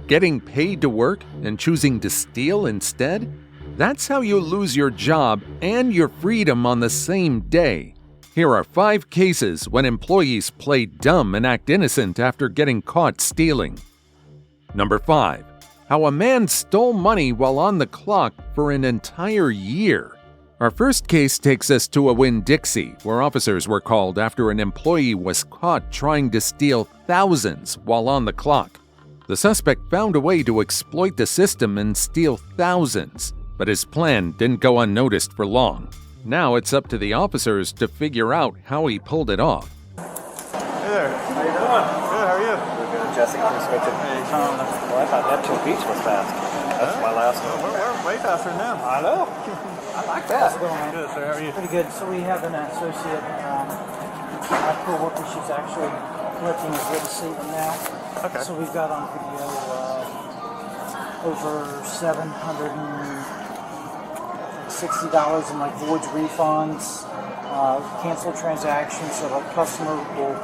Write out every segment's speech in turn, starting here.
getting paid to work and choosing to steal instead? That's how you lose your job and your freedom on the same day. Here are 5 cases when employees play dumb and act innocent after getting caught stealing. Number 5. How a man stole money while on the clock for an entire year. Our first case takes us to a Winn-Dixie, where officers were called after an employee was caught trying to steal thousands while on the clock. The suspect found a way to exploit the system and steal thousands, but his plan didn't go unnoticed for long. Now it's up to the officers to figure out how he pulled it off. Hey there. How you doing? Good, how are you? We're good. Jessica from Switching. Hey, Tom. Well, I thought Neptune Beach was fast. That's my last one. We're way faster now. I know. I like that. How's it going, man? Good, sir. How are you? Pretty good. So we have an associate, our co-worker, she's actually collecting his written statement now. Okay. So we've got on video over $760 in like voids, refunds, canceled transactions. So the customer will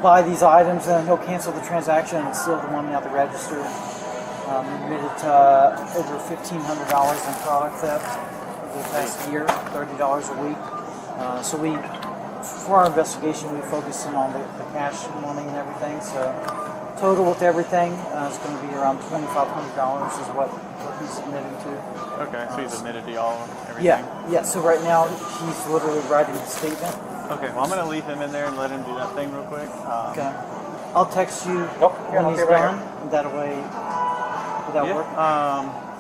buy these items and he'll cancel the transaction and steal the money out the register. Admitted over $1,500 in product theft over the past year, $30 a week. So for our investigation, we focused in on the cash money and everything. So total with everything is going to be around $2,500 is what he's admitting to. Okay, so he's admitted to all everything? Yeah. So right now, he's literally writing the statement. Okay, well I'm going to leave him in there and let him do that thing real quick. Okay. I'll text you when he's done. That way, would that work?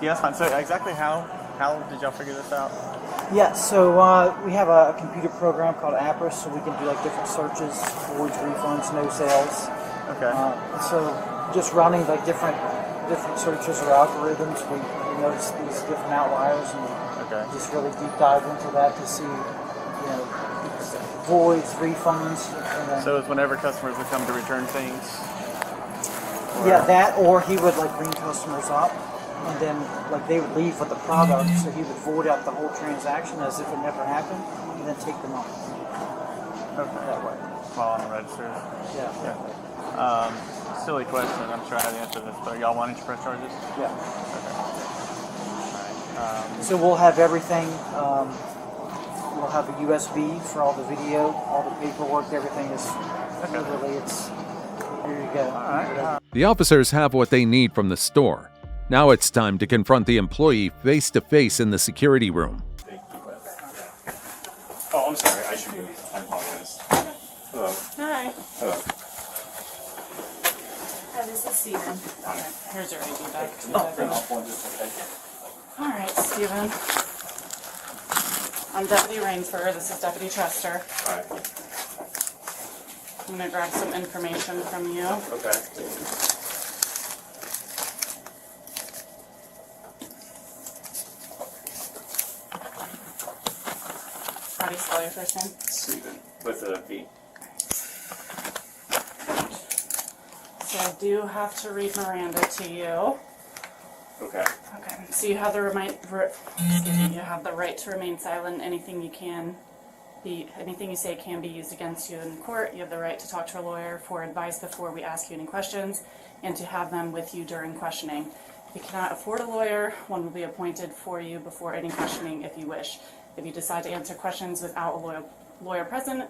Yeah, that's fine. So exactly how did y'all figure this out? Yeah, so we have a computer program called Appriss, so we can do like different searches, voids, refunds, no sales. Okay. So just running like different searches or algorithms, we notice these different outliers and just really deep dive into that to see, voids, refunds. And then, So it's whenever customers would come to return things? Yeah, that, or he would like bring customers up, and then like they would leave with the product, so he would void out the whole transaction as if it never happened, and then take them up. Okay. That way. While on the registers? Yeah. Silly question, I'm sure I have the answer to this, but y'all wanting to press charges? Yeah. Okay. Alright. So we'll have everything. We'll have a USB for all the video, all the paperwork, everything is literally here you go. All right. The officers have what they need from the store. Now it's time to confront the employee face to face in the security room. Oh, I'm sorry. I should be. I apologize. Hello. Hi. Hello. Hi, this is Steven. Okay, here's your ID back. Print off one just in case. All right, Steven. I'm Deputy Rainsford. This is Deputy Chester. All right. I'm going to grab some information from you. Okay. How do you spell your first name? Steven with a V. So I do have to read Miranda to you. Okay. Okay. So you have the you have the right to remain silent. Anything you say can be used against you in court. You have the right to talk to a lawyer for advice before we ask you any questions, and to have them with you during questioning. If you cannot afford a lawyer, one will be appointed for you before any questioning if you wish. If you decide to answer questions without a lawyer present,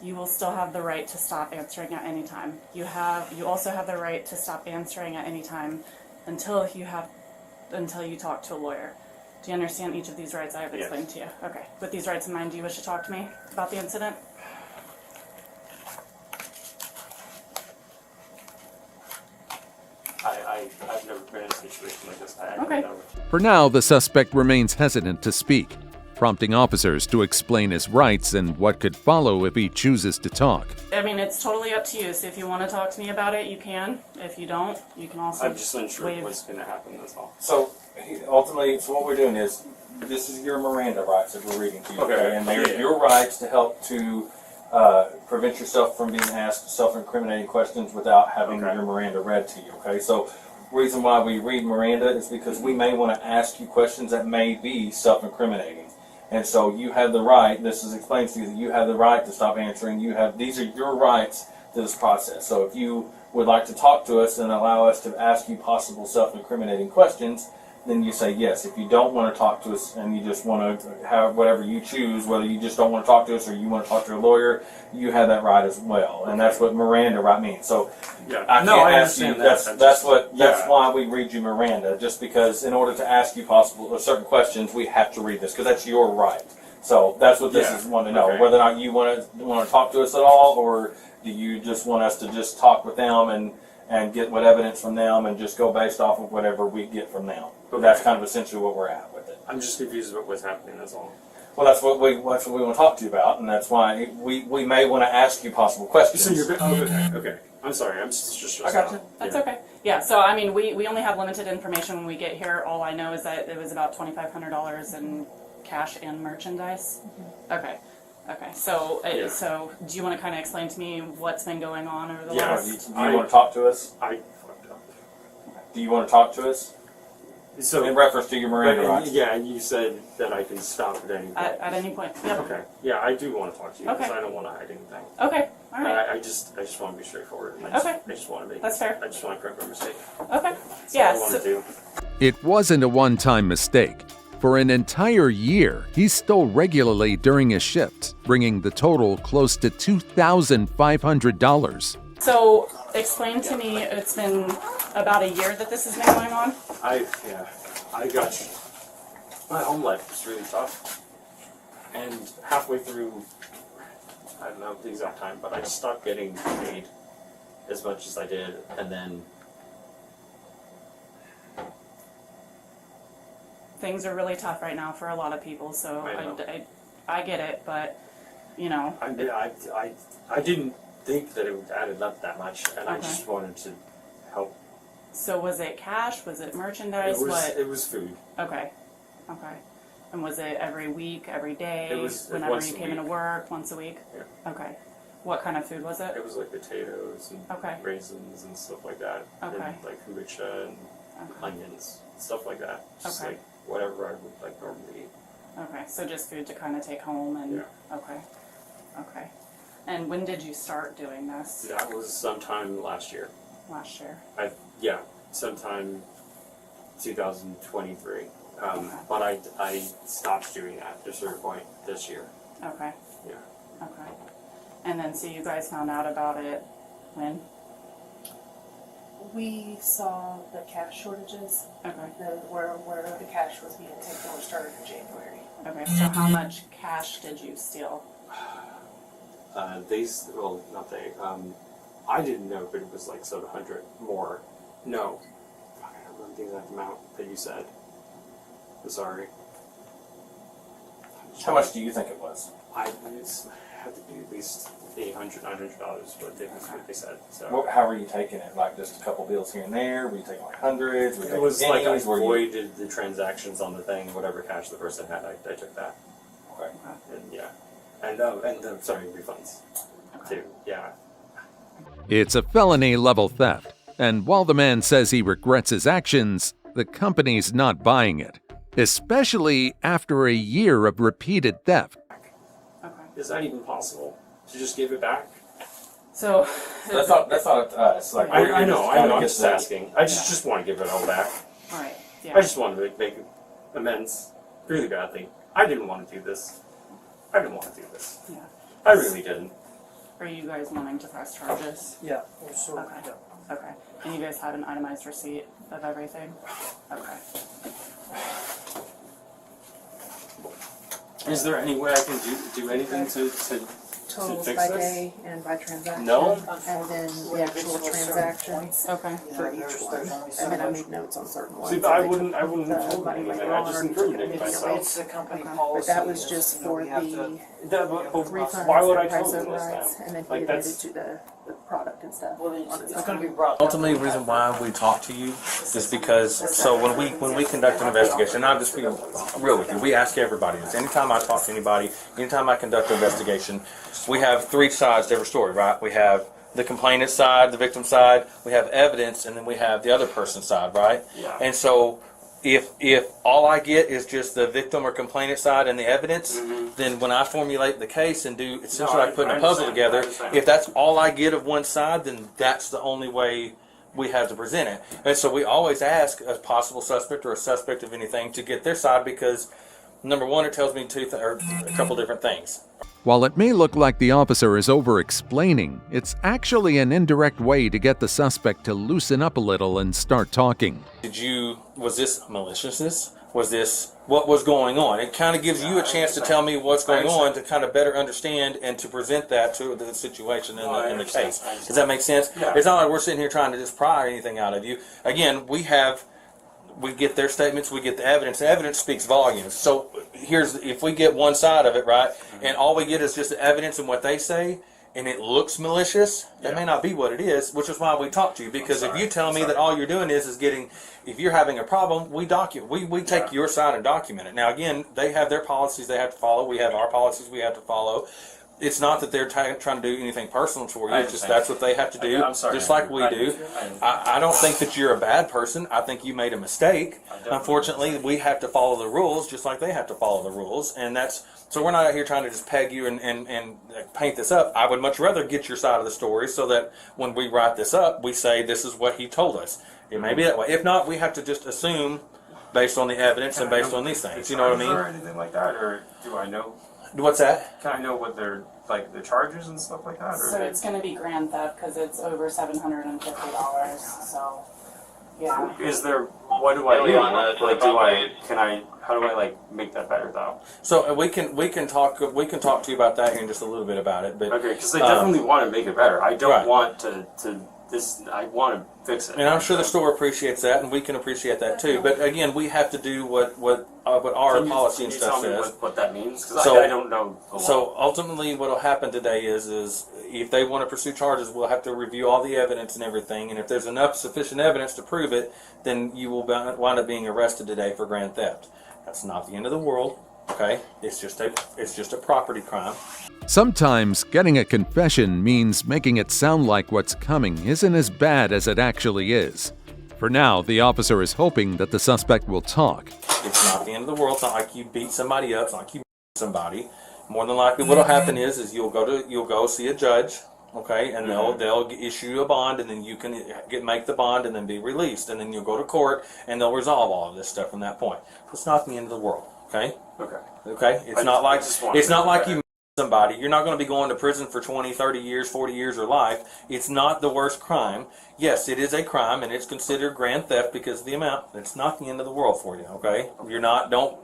you will still have the right to stop answering at any time. You also have the right to stop answering at any time until you talk to a lawyer. Do you understand each of these rights I have explained to you? Okay. With these rights in mind, do you wish to talk to me about the incident? I've never been in a situation like this. Okay. For now, the suspect remains hesitant to speak, prompting officers to explain his rights and what could follow if he chooses to talk. I mean, it's totally up to you. So if you want to talk to me about it, you can. If you don't, you can also I'm just unsure waive. what's going to happen, that's all. So ultimately, so what we're doing is, this is your Miranda rights that we're reading to you. Okay. And they're Yeah. your rights to help to prevent yourself from being asked self-incriminating questions without having Okay. your Miranda read to you. Okay. So reason why we read Miranda is because we may want to ask you questions that may be self-incriminating. And so you have the right, this is explained to you, that you have the right to stop answering. These are your rights to this process. So if you would like to talk to us and allow us to ask you possible self-incriminating questions, then you say yes. If you don't want to talk to us and you just want to have whatever you choose, whether you just don't want to talk to us or you want to talk to a lawyer, you have that right as well. And that's what Miranda right means. So Yeah. I No, can't I ask you. understand that. That's why we read you Miranda. Just because in order to ask you possible or certain questions, we have to read this because that's your right. So that's what this Yeah. is want to know. Okay. Whether or not you want to talk to us at all, or do you just want us to just talk with them and get what evidence from them and just go based off of whatever we get from them. But that's kind of essentially what we're at with it. I'm just confused about what's happening, that's all. Well, that's what we want to talk to you about, and that's why we may want to ask you possible questions. So you're, okay. I'm sorry, I'm just I got you. That's okay. Yeah, so I mean, we only have limited information when we get here. All I know is that it was about $2,500 in cash and merchandise. Okay. Okay, so Yeah. so do you want to kind of explain to me what's been going on over the Yeah, Do last? you want to talk to us? I fucked up. Do you want to talk to us? So, In reference to your Miranda rights. yeah, and you said that I can stop at any point. At any point? Yep. Okay. Yeah, I do want to talk to you because Okay. I don't want to hide anything. Okay, all right. I just want to be straightforward. And Okay. I just want to make. That's fair. I just want to correct my mistake. Okay. That's Yeah, all I want so- to do. It wasn't a one-time mistake. For an entire year, he stole regularly during his shifts, bringing the total close to $2,500. So explain to me, it's been about a year that this has been going on? I got you. My home life was really tough. And halfway through, I don't know the exact time, but I stopped getting paid as much as I did, and then Things are really tough right now for a lot of people, so I know. I get it, but, you know. I didn't think that it added up that much, and I Okay. just wanted to help. So was it cash? Was it merchandise? What? It was food. Okay. Okay. And was it every week, every day? It was whenever once you a came into week. work, once a week? Yeah. Okay. What kind of food was it? It was like potatoes and Okay. raisins and stuff like that, Okay. and like kombucha and Okay. onions, stuff like that. Just Okay. like whatever I would like normally eat. Okay. So just food to kind of take home and. Yeah. Okay. Okay. And when did you start doing this? That was sometime last year. Last year. Sometime 2023. But I stopped doing that at a certain point this year. Okay. Yeah. Okay. And then so you guys found out about it when? We saw the cash shortages, Okay. where the cash was being taken over started in January. Okay. So how much cash did you steal? I didn't know, but it was like 700 more. No. Fuck, I don't remember the exact amount that you said. I'm sorry. How much do you think it was? I had to be at least $800, $900, what they said. So How were you taking it? Like just a couple bills here and there? Were you taking like hundreds? Were you it taking was like I pennies? Were you- avoided the transactions on the thing. Whatever cash the person had, I took that. Okay. And yeah, and sorry, refunds too. Yeah. It's a felony level theft, and while the man says he regrets his actions, the company's not buying it, especially after a year of repeated theft. Okay. Is that even possible to just give it back? So. That's not up to us. Like I know. I'm get just the- asking. I just want to give it all back. All right. I Yeah. just wanted to make amends really badly. I didn't want to do this. I Yeah. I really didn't. Are you guys wanting to press charges? Yeah, we're sort of, Okay. yeah. Okay. And you guys have an itemized receipt of everything? Okay. Is there any way I can do anything to Totals fix by this? day and by transaction. No. And then the actual transactions Okay. for each one. And then I made notes on certain ones. See, but I wouldn't have told Money anything. went I just on, incriminated or myself. It's the company Okay. policy. But that was just and for we have to- But refunds why would I and price tell them this overrides, time? and then he Like, admitted that's- to the product and stuff. Well, on his it's own. going to be brought. Ultimately, the reason why we talk to you is because so when we conduct an investigation, and I'll just be real with you, we ask everybody this. Anytime I talk to anybody, anytime I conduct an investigation, we have three sides to every story, right? We have the complainant side, the victim side, we have evidence, and then we have the other person's side, right? Yeah. And so if all I get is just the victim or complainant side and the evidence, then when I formulate the case and do essentially like putting a puzzle together, if that's all I get of one side, then that's the only way we have to present it. And so we always ask a possible suspect or a suspect of anything to get their side because, number one, it tells me or a couple different things. While it may look like the officer is over-explaining, it's actually an indirect way to get the suspect to loosen up a little and start talking. Was this maliciousness? Was this what was going on? It kind of gives you a chance to tell me what's going on to kind of better understand and to present that to the situation in the case. Does that make sense? Yeah. It's not like we're sitting here trying to just pry anything out of you. Again, we get their statements, we get the evidence. The evidence speaks volumes. So if we get one side of it, right, and all we get is just the evidence and what they say, and it looks malicious, that may not be what it is, which is why we talk to you. Because if you tell me that all you're doing is getting, if you're having a problem, we take your side and document it. Now again, they have their policies they have to follow. We have our policies we have to follow. It's not that they're trying to do anything personal for you. It's just that's what they have to do, just like we do. I don't think that you're a bad person. I think you made a mistake. Unfortunately, we have to follow the rules just like they have to follow the rules. And so we're not out here trying to just peg you and paint this up. I would much rather get your side of the story so that when we write this up, we say this is what he told us. It may be that way. If not, we have to just assume based on the evidence and based on these things. You know what I mean? Or anything like that, or do I know? What's that? Can I know what they're like the charges and stuff like that? Or So it's going to be grand theft because it's over $750. So, yeah. is there? What do I do? Like, how do I like make that better though? So we can talk to you about that here in just a little bit about it. But Okay, because they definitely want to make it better. I don't Right. want to I want to fix it. and I'm sure the store appreciates that, and we can appreciate that too. But again, we have to do what our policy and stuff Can you tell me says. what that means? Because So- I don't know. The law. So ultimately, what will happen today is if they want to pursue charges, we'll have to review all the evidence and everything. And if there's enough sufficient evidence to prove it, then you will wind up being arrested today for grand theft. That's not the end of the world. Okay, it's just a property crime. Sometimes getting a confession means making it sound like what's coming isn't as bad as it actually is. For now, the officer is hoping that the suspect will talk. It's not the end of the world. It's not like you beat somebody up. It's not like you somebody. More than likely, what'll happen is you'll go see a judge, okay, and they'll issue a bond, and then you can make the bond and then be released, and then you'll go to court and they'll resolve all of this stuff from that point. It's not the end of the world, okay? Okay. It's not like you somebody. You're not going to be going to prison for 20, 30 years, 40 years, or life. It's not the worst crime. Yes, it is a crime, and it's considered grand theft because of the amount. It's not the end of the world for you, okay? You're not, don't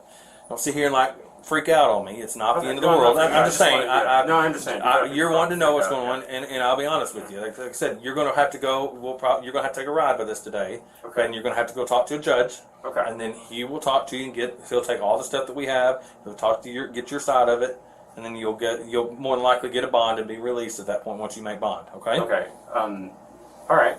sit here and like freak out on me. It's not the end of the world. I'm just saying. No, I understand. You're wanting to know what's going on, and I'll be honest with you. Like I said, you're going to have to go. You're going to have to take a ride with us today, Okay. and you're going to have to go talk to a judge. Okay. And then he will talk to you and he'll take all the stuff that we have. He'll talk to get your side of it, and then you'll more than likely get a bond and be released at that point once you make bond. Okay. Okay. All right.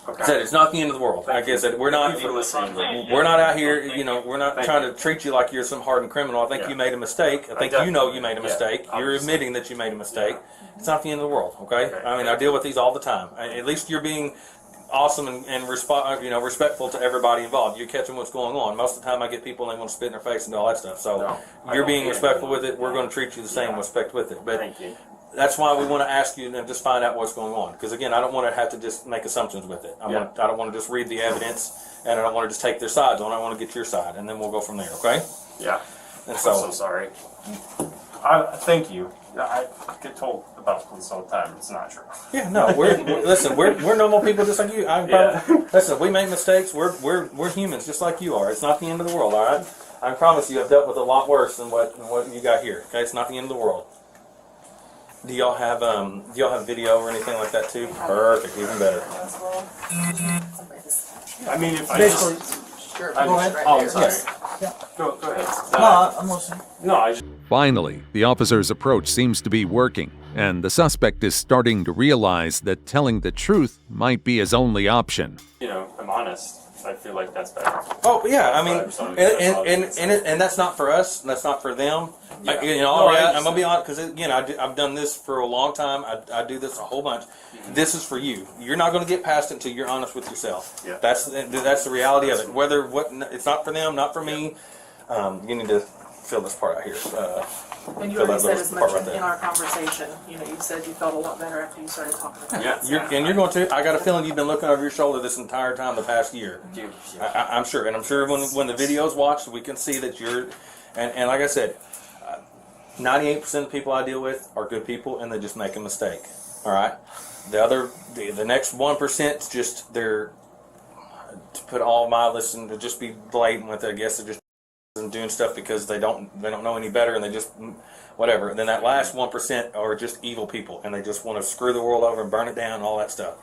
Okay. I said it's not the end of the world. Like I said, we're not. Thank you for listening. We're not out here. We're not Thank trying you. to treat you like you're some hardened criminal. I think Yeah. you made a mistake. I think you know you made a mistake. You're admitting that you made a mistake. It's not the end of the world. Okay. Okay. I mean, I deal with these all the time. At least you're being awesome and respectful to everybody involved. You're catching what's going on. Most of the time, I get people and they want to spit in their face and do all that stuff. So No, I you're don't being get respectful it. with it. We're going to treat you the same respect with it. But Thank you. that's why we want to ask you and just find out what's going on. Because again, I don't want to have to just make assumptions with it. I don't want to just read the evidence, and I don't want to just take their sides on. I want to get your side, and then we'll go from there. Okay? Yeah. And I'm so so, sorry. Thank you. I get told about police all the time. It's not true. yeah, no, we're normal people just like you. Listen, we make mistakes. We're humans just like you are. It's not the end of the world. All right? I promise you, I've dealt with a lot worse than what you got here. Okay? It's not the end of the world. Do y'all have video or anything like that too? Perfect, even better. I mean, if I Basically, Sure. go ahead. Oh, I'm sorry. Yeah. Go ahead. No, I'm listening. No, I just. Finally, the officer's approach seems to be working, and the suspect is starting to realize that telling the truth might be his only option. I'm honest. I feel like that's better. Oh yeah, I mean, Vibes on and that's not for us. That's not for them. Yeah. I'm gonna be honest because again, I've done this for a long time. I do this a whole bunch. This is for you. You're not going to get past it until you're honest with yourself. Yeah. That's the reality of it. It's not for them, not for me. You need to fill this part out here. And you Fill already that said little as part much right there. in our conversation. You know, you said you felt a lot better after you started talking about it. Yeah. You're going to. I got a feeling you've been looking over your shoulder this entire time, the past year. I'm sure, and I'm sure when the video's watched, we can see that you're. And like I said, 98% of the people I deal with are good people, and they just make a mistake. All right. The next 1% is just they're, to put all my listen to just be blatant with it. I guess they're just doing stuff because they don't know any better, and they just whatever. And then that last 1% are just evil people, and they just want to screw the world over and burn it down and all that stuff.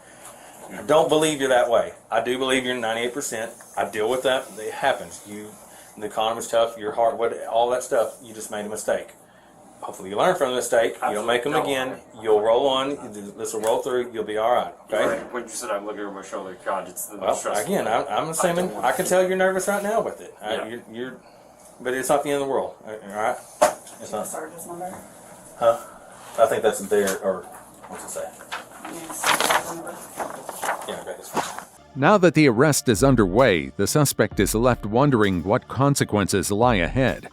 I don't believe you're that way. I do believe you're 98%. I deal with that. It happens. The economy's tough. Your heart, all that stuff. You just made a mistake. Hopefully you learn from the mistake. You'll make them again. You'll roll on. This will roll through. You'll be all right. Okay. When you said I'm looking over my shoulder, God, it's the most Well, stressful. again, I'm assuming I can tell you're nervous right now with it. Yeah. You're, but it's not the end of the world. All right. It's not. Sergeant's number. Huh? I think that's there. Or what's it say? Yes, number. Yeah. Okay. It's fine. Now that the arrest is underway, the suspect is left wondering what consequences lie ahead.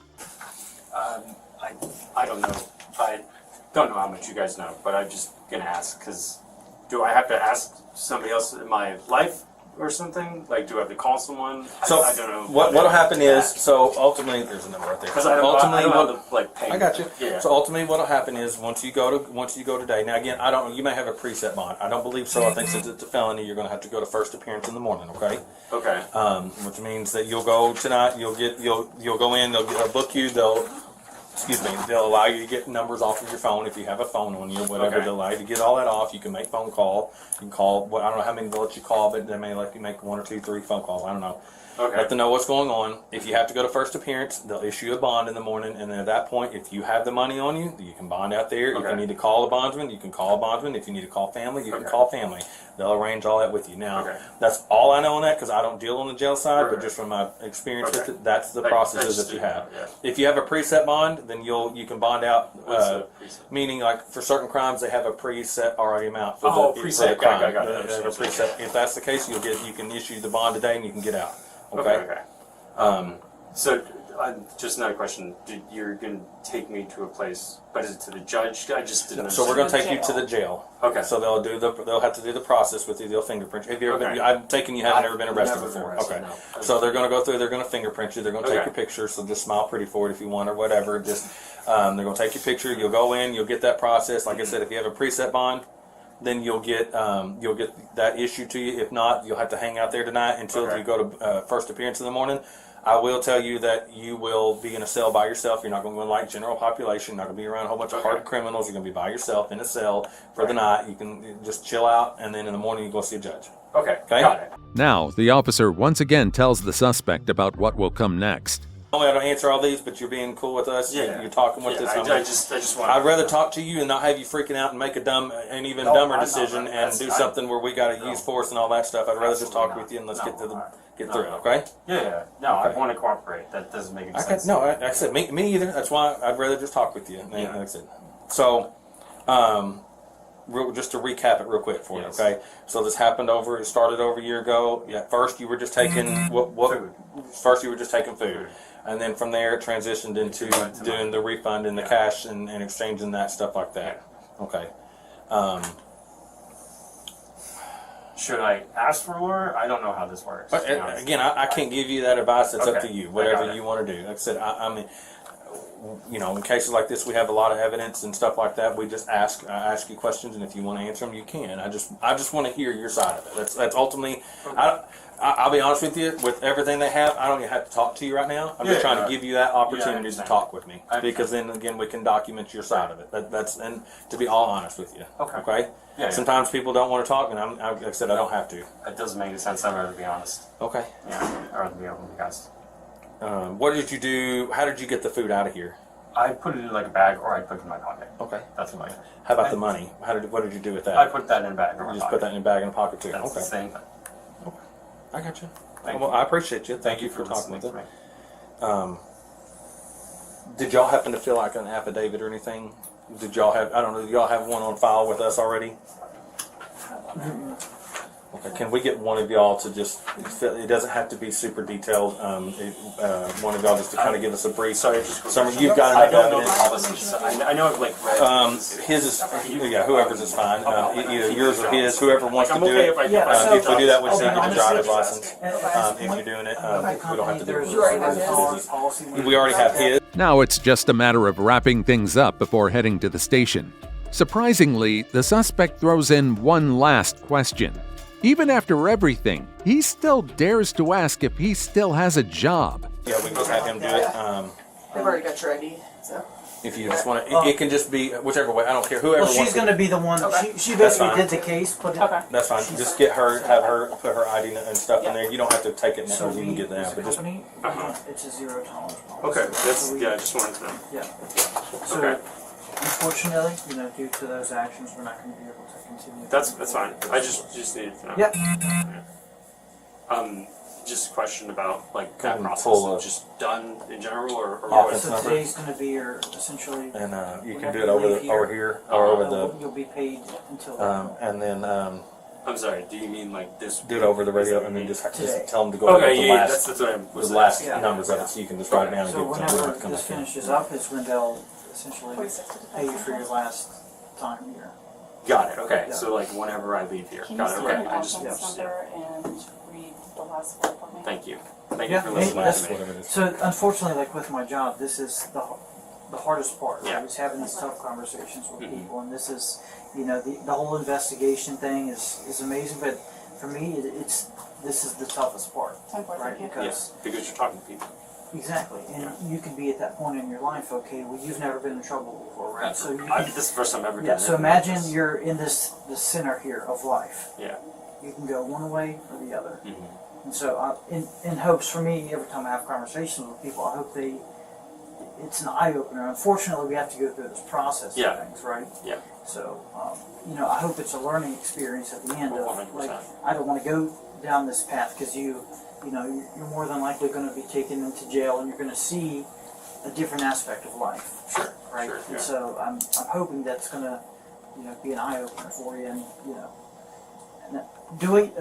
I don't know. I don't know how much you guys know, but I'm just gonna ask because do I have to ask somebody else in my life or something? Like, do I have to call someone? So I don't know. what'll happen is ultimately there's a number right there. Because I don't know how to like pay. I got you. Yeah. So ultimately, what'll happen is once you go today. Now again, I don't. You may have a preset bond. I don't believe so. I think since it's a felony, you're going to have to go to first appearance in the morning. Okay. Okay. Which means that you'll go tonight. You'll go in. They'll book you. They'll allow you to get numbers off of your phone if you have a phone on you or whatever. Okay. They'll allow you to get all that off. You can make phone call. You can call. I don't know how many they'll let you call, but they may let you make 1 or 2, 3 phone calls. I don't know. Okay. Let them know what's going on. If you have to go to first appearance, they'll issue a bond in the morning, and then at that point, if you have the money on you, you can bond out there. If you Okay. need to call a bondsman, you can call a bondsman. If you need to call family, you can Okay. call family. They'll arrange all that with you. Now, Okay. that's all I know on that because I don't deal on the jail side, Right. but just from my experience Okay. with it, that's the Like, processes that's that you just- have. yeah. If you have a preset bond, then you can bond out. What's the preset? Meaning, like for certain crimes, they have a preset already amount for Oh, the preset. crime. Got it. They have a preset. If that's the case, you can issue the bond today, and you can get out. Okay. So, just another question. You're going to take me to a place, but is it to the judge? I just didn't So we're going to understand. take you to the jail. Okay. So they'll have to do the process with you. They'll fingerprint you. Have you ever Okay. been, I'm taking you haven't ever been arrested Never been before. arrested, Okay. no. So they're going to go through. They're going to fingerprint you. They're going to take Okay. your picture. So just smile pretty for it if you want or whatever. Just they're going to take your picture. You'll go in. You'll get that process. Like I said, if you have a preset bond, then you'll get that issued to you. If not, you'll have to hang out there tonight until Okay. you go to first appearance in the morning. I will tell you that you will be in a cell by yourself. You're not going to go like general population. You're not going to be around a whole bunch of hard criminals. You're going to be by yourself in a cell for the night. You can just chill out, and then in the morning you go see a judge. Okay. Okay. Got it. Now, the officer once again tells the suspect about what will come next. Normally I don't answer all these, but you're being cool with us. Yeah. You're talking with Yeah, us. I just want. I'd rather talk to you and not have you freaking out and make an even No, dumber I know, decision and that's- do I- something where we got to use force and all that stuff. I'd rather just Absolutely talk not. with you and let's No, get no, through it. no. Okay? Yeah. No, I Okay. want to cooperate. That doesn't make any I sense. like I said, me either. That's why I'd rather just talk with you. Yeah. Like I said. So, just to recap it real quick for Yes. you, okay? So this it started over a year ago. Yeah, first you were just taking Food. First you were just taking food. And then from there it transitioned into Right to doing the refund and the Yeah. cash and exchanging that stuff like that. Okay. Should I ask for more? I don't know how this works. to be honest. Again, I can't give you that advice. It's up Okay. to you. I Whatever got it. you want to do. Like I said, I mean, in cases like this, we have a lot of evidence and stuff like that. We just ask you questions, and if you want to answer them, you can. I just want to hear your side of it. That's ultimately. I'll be honest with you. With everything they have, I don't even have to talk to you right now. I'm just trying to give you that opportunity to understand. talk with me, I because then again, we can document your side of it. That's and to be all honest with you. Okay. Okay. Yeah. Sometimes people don't want to talk, and like I said, I don't have to. It doesn't make any sense. I'd rather be honest. Okay. Yeah, I'd rather be open with you guys. What did you do? How did you get the food out of here? I put it in like a bag, or I put it in my pocket. Okay. That's what I did. How about the money? What did you do with that? I put that in a bag. Or you my just pocket. put that in a bag in a pocket too. That's Okay. the same thing. I got you. Well, I appreciate you. Thank you for talking with it. Did y'all happen to fill like an affidavit or anything? Did y'all have, I don't know, do y'all have one on file with us already? Okay, can we get one of y'all to just, it doesn't have to be super detailed, one of y'all just to kind of give us a brief. Sorry, You've got I enough don't know evidence. policies. I know I've like read. His is, yeah, whoever's is fine. Either yours or his, whoever wants Like, to I'm do okay it. if I If we do that, we Okay, should get a honestly, driver's license. At If you're doing it, the we don't have to do it. You already have his? We already have his. Now it's just a matter of wrapping things up before heading to the station. Surprisingly, the suspect throws in one last question. Even after everything, he still dares to ask if he still has a job. Yeah, we can just have him do it. They've already got your ID, so. If you just want to, it can just be whichever way. I don't care. Whoever Well, wants she's going to be the one. Okay. She That's basically fine. did the case, put it. Okay. That's fine. Just get her, have her put her ID and stuff in there. You don't have to take it now. So You can get that, as a but just company, it's a zero tolerance policy. Okay, that's So we- yeah. I just wanted to know. Yeah. So, Okay. unfortunately, due to those actions, we're not going to be able to continue. That's fine. I just needed to know. Yeah. Just a question about like Kind that of process. full of- Just done in general, or Office So what? number. today's going to be your essentially. and you can whenever do it you over leave the over here or over You'll be paid until. the and then I'm sorry. Do you mean like this? do it over the radio and then just Today. tell them to go over Okay, the yeah, last that's what I was the last asking. Yeah. numbers of it, so you can just write it down and So give it to them. whenever this finishes up is when they'll essentially pay you for your last time here. Got it. Okay, Yeah. so like whenever I leave here. Can you Got it. say Okay. your I just license number and read the last one for me? Thank you. Thank Yeah, you for hey, listening last to me. whatever it is. So unfortunately, like with my job, this is the hardest part. Yeah. Right? Is having these tough conversations with Mhm. people, and this is, the whole investigation thing is amazing, but for me, this is the toughest part, right? Yeah. Because Because you're talking to people. exactly, and you could be at that point in your life. Okay, well, you've never been in trouble before, right? So you This is the first time I've ever yeah. done So it. imagine you're in the center here of life. Yeah. You can go one way or the other. Mhm. And so, in hopes for me, every time I have conversations with people, I hope it's an eye opener. Unfortunately, we have to go through this process Yeah. of things, right? Yeah. So, I hope it's a learning experience at the end of 100%. like, I don't want to go down this path because you're more than likely going to be taken into jail and you're going to see a different aspect of life, Sure. right? Sure. And Yeah. so I'm hoping that's going to, be an eye opener for you. And do we,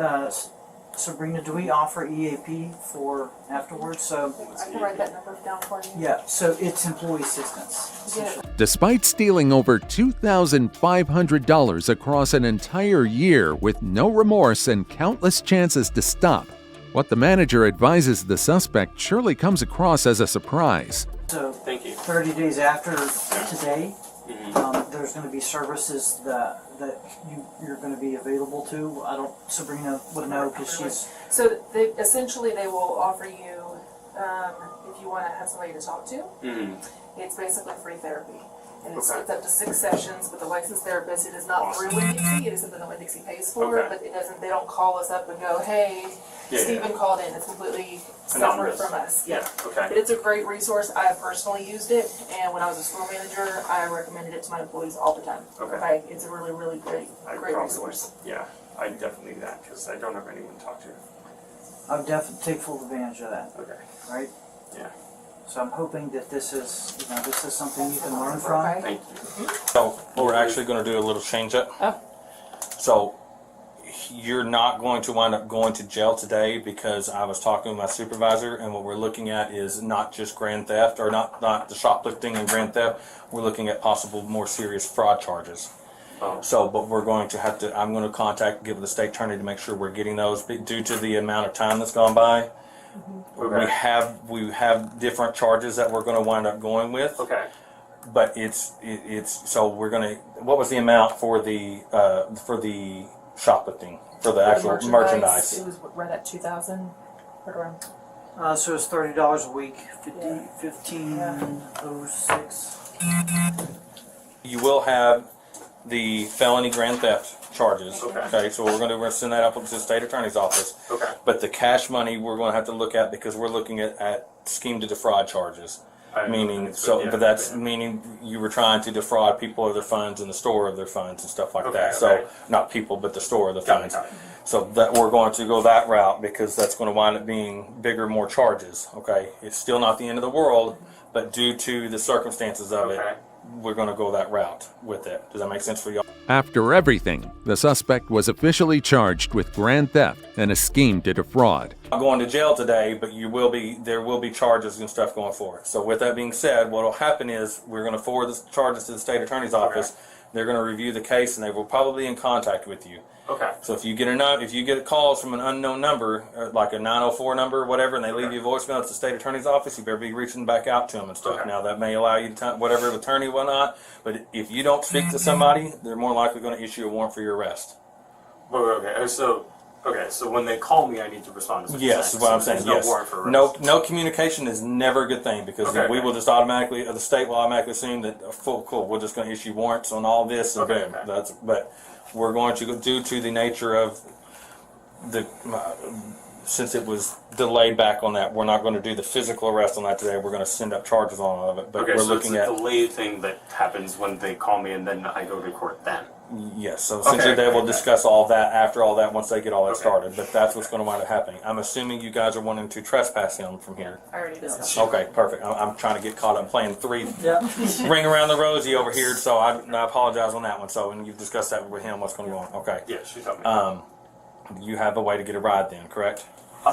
Sabrina, do we offer EAP for afterwards? So I can write that number down for you. yeah, so it's employee assistance. Yeah. Despite stealing over $2,500 across an entire year with no remorse and countless chances to stop, what the manager advises the suspect surely comes across as a surprise. So Thank you. 30 days after today, Mhm. there's going to be services that you're going to be available to. Sabrina would know because she's So they will offer you, if you want to have somebody to talk to, Mhm. it's basically free therapy. And it's Okay. up to 6 sessions with a licensed therapist. It is not Awesome. through Winn-Dixie. It is something that Winn-Dixie pays for, Okay. but they don't call us up and go, hey, Yeah, Stephen yeah. called in. It's completely separate Anonymous. from us. Yeah. But Okay. it's a great resource. I have personally used it, and when I was a store manager, I recommended it to my employees all the time. Okay. It's a really, really great Probably resource. Yeah. I definitely need that because I don't have anyone to talk to. I would definitely take full advantage of that, Okay. right? Yeah. So I'm hoping that this is something you can learn from. Okay. Thank you. So we're actually going to do a little change up. Oh. So you're not going to wind up going to jail today because I was talking with my supervisor, and what we're looking at is not just grand theft or not the shoplifting and grand theft. We're looking at possible more serious fraud charges. Oh. So, but we're going to have to. I'm going to give the state attorney to make sure we're getting those due to the amount of time that's gone by. Okay. We have different charges that we're going to wind up going with. Okay. But it's so we're gonna. What was the amount for the shoplifting for the actual merchandise? It was right at 2,000. Right around. So it's $30 a week, 1506. You will have the felony grand theft charges. Okay. So we're gonna send that up to the state attorney's office. Okay. But the cash money we're gonna have to look at because we're looking at scheme to defraud charges. Meaning, But so, yeah, but that's yeah. meaning you were trying to defraud people of their funds and the store of their funds and stuff like Okay, that. So, okay. not people, but the store of the Got it, funds. got it. So that we're going to go that route because that's going to wind up being bigger, more charges. Okay, it's still not the end of the world, but due to the circumstances of Okay. it, we're going to go that route with it. Does that make sense for y'all? After everything, the suspect was officially charged with grand theft and a scheme to defraud. Not going to jail today, but there will be charges and stuff going forward. So with that being said, what will happen is we're going to forward the charges to the state attorney's office. They're going to review the case and they will probably be in contact with you. Okay. So if you get calls from an unknown number, like a 904 number or whatever, and they leave you a voicemail at the state attorney's office, you better be reaching back out to them and stuff. Okay. Now that may allow you to whatever attorney, whatnot, but if you don't speak to somebody, they're more likely going to issue a warrant for your arrest. Okay. So when they call me, I need to respond. To Yes, is what I'm saying. There's no Yes, warrant for arrest. no communication is never a good thing because Okay, we okay. will just automatically, the state will automatically assume that cool, we're just going to issue warrants on all this and Okay, boom. okay. But we're going to go due to the nature of the since it was delayed back on that, we're not going to do the physical arrest on that today. We're going to send up charges on all of it. But Okay, we're so looking it's at a delayed thing that happens when they call me and then I go to court then. yes. So essentially, they will discuss all that after all that once they get all that started. But that's what's going to wind up happening. I'm assuming you guys are wanting to trespass him from here. I already discussed. Okay, perfect. I'm trying to get caught up. I'm playing three Yeah. ring around the rosy over here, so I apologize on that one. So, and you've discussed that with him. What's going on? Okay. Yeah, she told me. You have a way to get a ride then, correct? You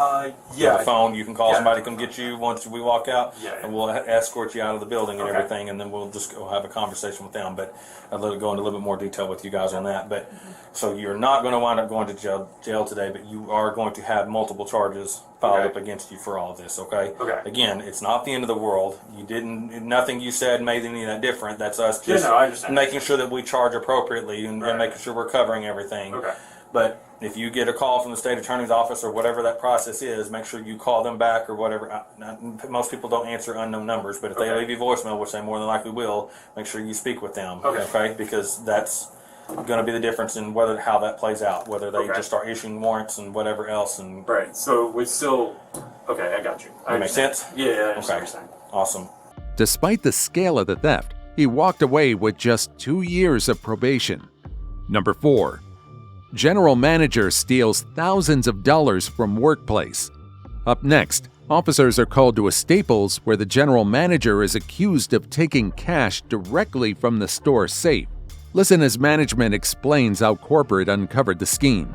yeah. have a phone. You can call Yeah. somebody to come get you once we walk out, Yeah, yeah. and we'll escort you out of the building and Okay. everything, and then we'll just go have a conversation with them. But I'll go into a little bit more detail with you guys on that. But so you're not going to wind up going to jail today, but you are going to have multiple charges filed Okay. up against you for all this. Okay. Okay. Again, it's not the end of the world. Nothing you said made any of that different. That's us Yeah, just no, I understand. making sure that we charge appropriately and Right. making sure we're covering everything. Okay. But if you get a call from the state attorney's office or whatever that process is, make sure you call them back or whatever. Most people don't answer unknown numbers, but if they Okay. leave you voicemail, which they more than likely will, make sure you speak with them. Okay. Because that's going to be the difference in how that plays out. Whether they Okay. just start issuing warrants and whatever else. And Right. So we still. Okay, I got you. that makes sense. Yeah, I understand what Okay. you're saying. Awesome. Despite the scale of the theft, he walked away with just 2 years of probation. Number 4. General manager steals thousands of dollars from workplace. Up next, officers are called to a Staples where the general manager is accused of taking cash directly from the store safe. Listen as management explains how corporate uncovered the scheme.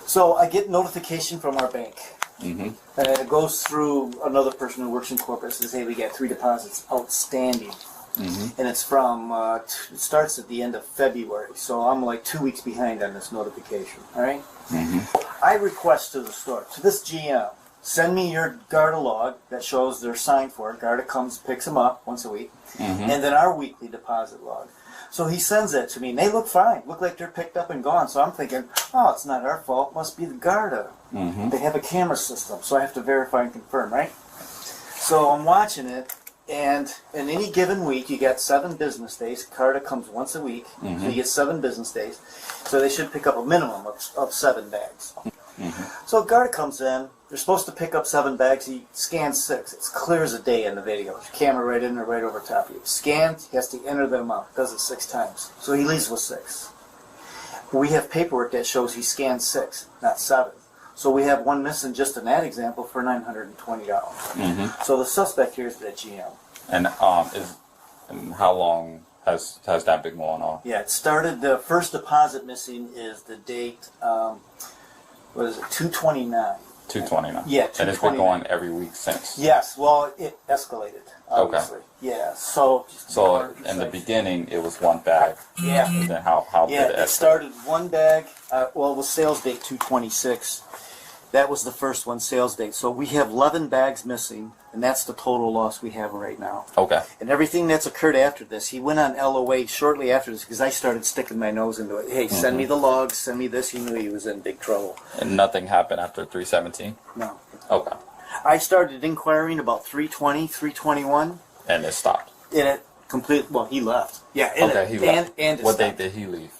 So I get notification from our bank. And it goes through another person who works in corporate. Says, hey, we got 3 deposits outstanding. And it's from, it starts at the end of February. So I'm like 2 weeks behind on this notification. All right? I request to the store, to this GM, send me your Garda log that shows they're signed for. Garda comes, picks them up once a week. And then our weekly deposit log. So he sends that to me, and they look fine. Look like they're picked up and gone. So I'm thinking, oh, it's not our fault. Must be the Garda. They have a camera system, so I have to verify and confirm, right? So I'm watching it, and in any given week, you got 7 business days. Garda comes once a week, so you get 7 business days. So they should pick up a minimum of 7 bags. So Garda comes in. They're supposed to pick up 7 bags. He scans 6. It's clear as a day in the video. There's a camera right in there, right over top of you. Scans, he has to enter them out. Does it 6 times. So he leaves with 6. We have paperwork that shows he scanned 6, not 7. So we have one missing just in that example for $920. So the suspect here is the GM. And and how long has that been going on? Yeah, it started, the first deposit missing is the date, what is it, 2/29. 229. Yeah, And it's been 2/29. going every week since. Yes, well, it escalated, obviously. Yeah, so... So in the beginning, it was 1 bag. Yeah. And then how Yeah, did it it escalate? started 1 bag, well, it was sales date 2/26. That was the first one, sales date. So we have 11 bags missing, and that's the total loss we have right now. Okay. And everything that's occurred after this, he went on LOA shortly after this because I started sticking my nose into it. Hey, send me the logs, send me this. He knew he was in big trouble. And nothing happened after 317? No. Okay. I started inquiring about 320, 321, And it stopped. and it complete. Well, he left. Yeah. Okay, he left. And it What stopped. date did he leave?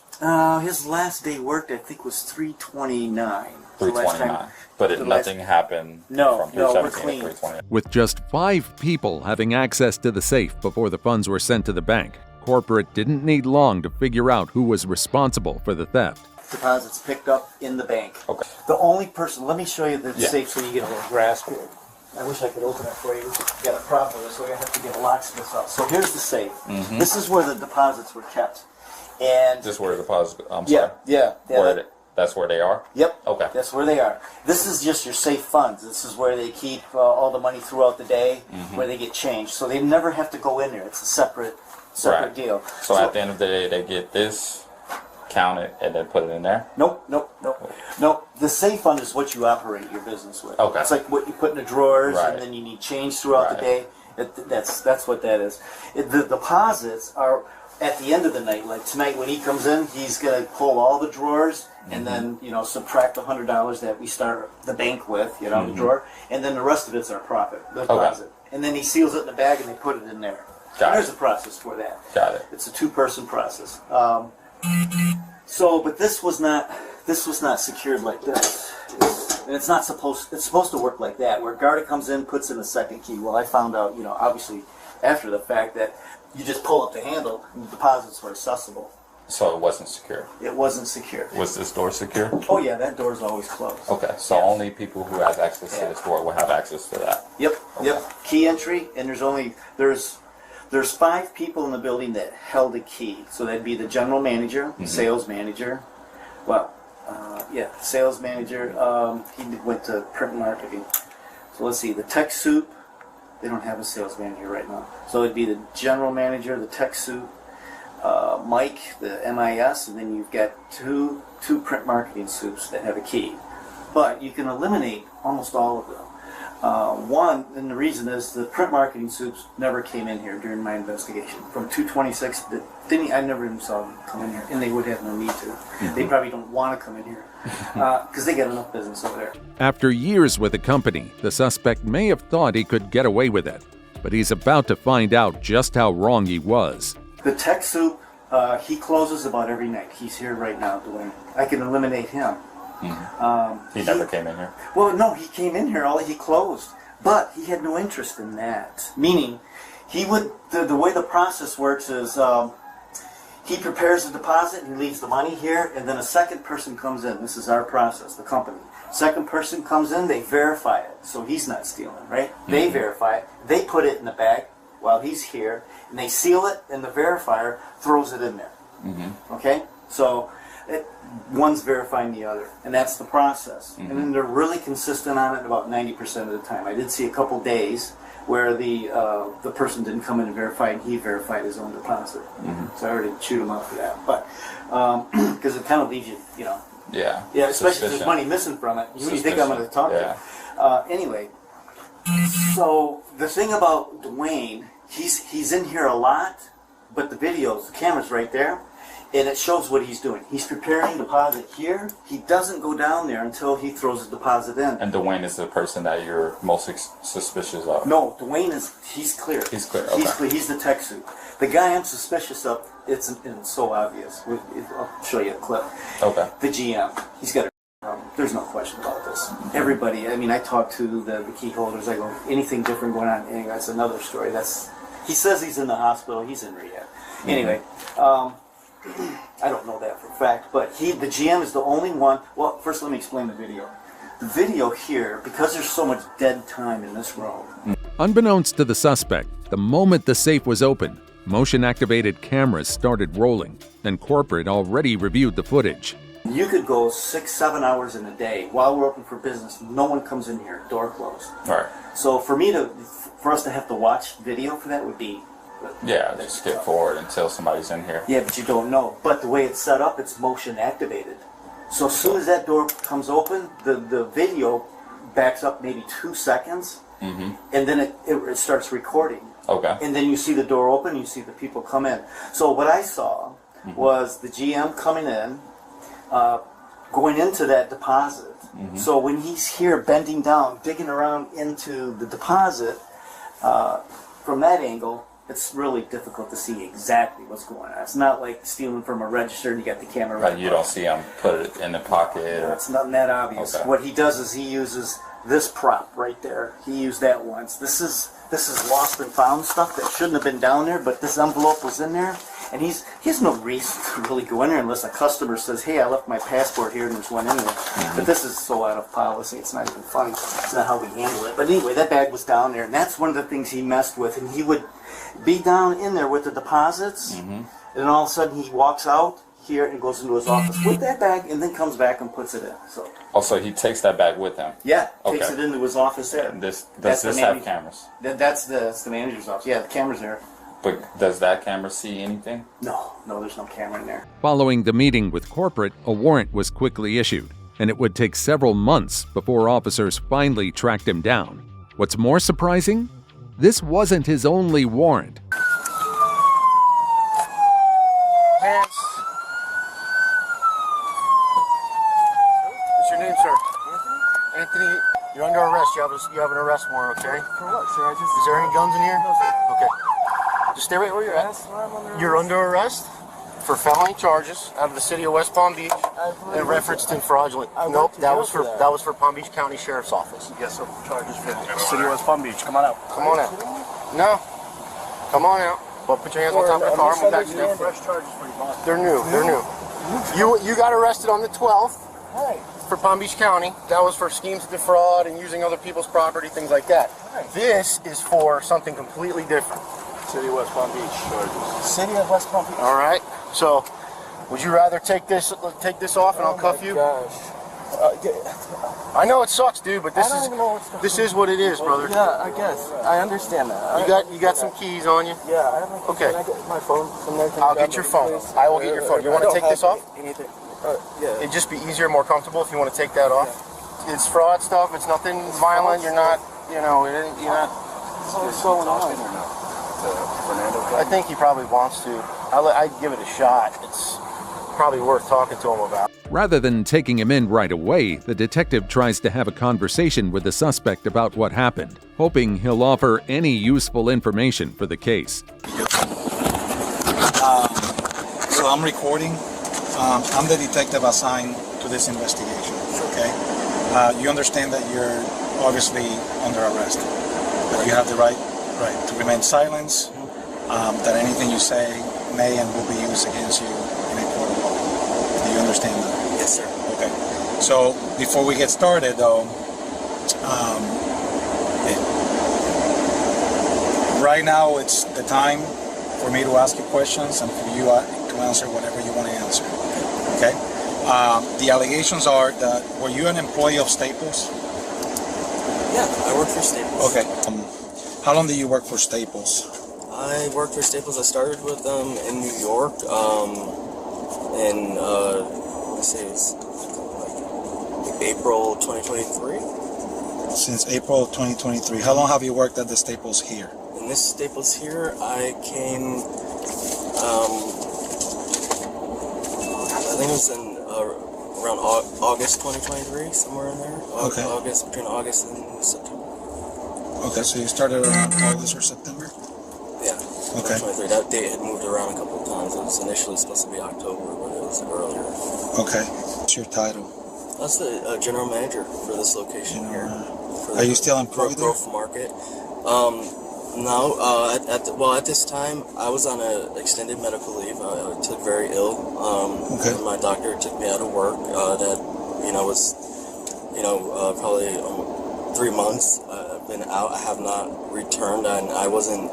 His last day worked, I think, was 3/29. 329. But nothing happened No, from no, we're 317 to clean. 329. With just 5 people having access to the safe before the funds were sent to the bank, corporate didn't need long to figure out who was responsible for the theft. Deposits picked up in the bank. Okay. The only person, let me show you the Yeah. safe so you get a little grasp here. I wish I could open it for you. Got a problem with it, so I have to get a locksmith out. So here's the safe. This is where the deposits were kept. And This is where the deposit. I'm yeah, sorry. yeah, yeah. Where that's where they are. Yep. Okay. That's where they are. This is just your safe funds. This is where they keep all the money throughout the day, where they get changed. So they never have to go in there. It's a separate Right. deal. So at the end of the day, they get this, count it, and then put it in there. Nope. The safe fund is what you operate your business with. Okay. It's like what you put in the drawers, Right. and then you need change throughout the Right. day. That's what that is. The deposits are at the end of the night. Like tonight, when he comes in, he's gonna pull all the drawers and then subtract the $100 that we start the bank with, the drawer, and then the rest of it's our profit, the deposit. And then he seals it in the bag and they put it in there. Got There's it. a process for that. Got it. It's a 2-person process. But this was not secured like this. And it's not supposed. It's supposed to work like that, where Garda comes in, puts in a second key. Well, I found out, obviously after the fact, that you just pull up the handle and the deposits were accessible. So it wasn't secure. It wasn't secure. Was this door secure? Oh yeah, that door's always closed. Okay. So only people who has access to this door will have access to that. Yep. Key entry, and there's 5 people in the building that held a key. So that'd be the general manager, the sales manager. Sales manager. He went to print marketing. So let's see, the tech soup. They don't have a sales manager right now. So it'd be the general manager, the tech soup, Mike, the MIS, and then you've got two print marketing soups that have a key. But you can eliminate almost all of them. One, and the reason is the print marketing soups never came in here during my investigation. From 226, I never even saw them come in here, and they would have no need to. They probably don't want to come in here because they got enough business over there. After years with the company, the suspect may have thought he could get away with it, but he's about to find out just how wrong he was. The tech soup, he closes about every night. He's here right now, Dwayne. I can eliminate him. He never came in here. Well, no, he came in here, he closed. But he had no interest in that. Meaning, he would, the way the process works is, he prepares the deposit and leaves the money here, and then a second person comes in. This is our process, the company. Second person comes in, they verify it. So he's not stealing, right? They verify it. They put it in the bag while he's here, and they seal it, and the verifier throws it in there. Okay? So one's verifying the other, and that's the process. And then they're really consistent on it about 90% of the time. I did see a couple days where the person didn't come in and verify, and he verified his own deposit. So I already chewed him up for that. But because it kind of leaves you, Yeah. especially if there's money missing from it. Who do you think I'm going to talk to? Anyway, so the thing about Dwayne, he's in here a lot, but the camera's right there. And it shows what he's doing. He's preparing deposit here. He doesn't go down there until he throws his deposit in. And Dwayne is the person that you're most suspicious of. No, Dwayne he's clear. He's clear. He's Okay. clear. He's the tech suit. The guy I'm suspicious of, it's so obvious. I'll show you a clip. Okay. The GM, he's got a problem. There's no question about this. Everybody, I talk to the key holders. I go, anything different going on? Anyway, that's another story. He says he's in the hospital. He's in rehab. Anyway, I don't know that for a fact, but the GM is the only one. Well, first let me explain the video. The video here, because there's so much dead time in this room. Unbeknownst to the suspect, the moment the safe was opened, motion-activated cameras started rolling, and corporate already reviewed the footage. You could go 6-7 hours in a day while we're open for business. No one comes in here, door closed. All right. So for us to have to watch video for that would be. Yeah, they skip forward until somebody's in here. Yeah, but you don't know. But the way it's set up, it's motion activated. So as soon as that door comes open, the video backs up maybe 2 seconds, and then it starts recording. Okay. And then you see the door open, you see the people come in. So what I saw was the GM coming in, going into that deposit. So when he's here bending down, digging around into the deposit, from that angle, it's really difficult to see exactly what's going on. It's not like stealing from a register and you got the camera Like right. you don't see him put it in the pocket. Or... It's not that obvious. Okay. What he does is he uses this prop right there. He used that once. This is lost and found stuff that shouldn't have been down there, but this envelope was in there, and he has no reason to really go in there unless a customer says, "Hey, I left my passport here," and there's one in there. Mm-hmm. But this is so out of policy, it's not even funny. It's not how we handle it. But anyway, that bag was down there, and that's one of the things he messed with. And he would be down in there with the deposits, and then all of a sudden he walks out here and goes into his office with that bag, and then comes back and puts it in. So Also, he takes that bag with him. yeah, takes Okay. it into his office there. Does That's this the have manager. cameras? That's the manager's office. Yeah, the camera's there. But does that camera see anything? No, there's no camera in there. Following the meeting with corporate, a warrant was quickly issued, and it would take several months before officers finally tracked him down. What's more surprising? This wasn't his only warrant. Hands. What's your name, sir? Anthony. You're under arrest. You have an arrest warrant, okay? For what, sir? Is there any guns in here? No, sir. Okay. Just stay right where you're at. You're under arrest for felony charges out of the city of West Palm Beach and referenced in fraudulent. Nope, that was for Palm Beach County Sheriff's Office. Yes, sir. Charges for City of West Palm Beach. Come on out. Come on out. No. Come on out. But put your hands on top of the car. I'm gonna back you down. Fresh charges for you, boss. They're new. They're new. You got arrested on the 12th. Right. For Palm Beach County. That was for schemes to defraud and using other people's property, things like that. Right. This is for something completely different. City of West Palm Beach charges. City of West Palm Beach. All right. So, would you rather take this off and I'll cuff you? Gosh. I know it sucks, dude, but this I don't is even know what's this is what it is, brother. Yeah, I guess. I understand that. You got some keys on you. Yeah, I have my keys. Okay. Can I get my phone from there? Can I'll you grab get your it, phone. please? I will get your phone. You want to I don't take this have off? Anything. Yeah. It'd just be easier, more comfortable if you want to take that off. It's fraud stuff. It's nothing violent. You're not, you're not. What's going on? I think he probably wants to. I'd give it a shot. It's probably worth talking to him about. Rather than taking him in right away, the detective tries to have a conversation with the suspect about what happened, hoping he'll offer any useful information for the case. So I'm recording. I'm the detective assigned to this investigation. Okay. You understand that you're obviously under arrest, but you have the right to remain silent. That anything you say may and will be used against you in a court of law. Do you understand that? Yes, sir. Okay. So before we get started, though, right now it's the time for me to ask you questions and for you to answer whatever you want to answer. Okay. The allegations are that were you an employee of Staples? Yeah, I work for Staples. Okay. How long did you work for Staples? I worked for Staples. I started with them in New York. Let's say it's like April 2023. Since April 2023. How long have you worked at the Staples here? In this Staples here, I came. I think it was in around August 2023, somewhere in there. Okay. Between August and September. Okay, so you started around August or September? Yeah. Okay. 2023. That date had moved around a couple of times. It was initially supposed to be October, but it was earlier. Okay. What's your title? That's the general manager for this location here. Are you still employed there? Growth Market. No. At this time, I was on an extended medical leave. I took very ill. Okay. My doctor took me out of work. That was probably 3 months. I've been out. I have not returned, and I wasn't.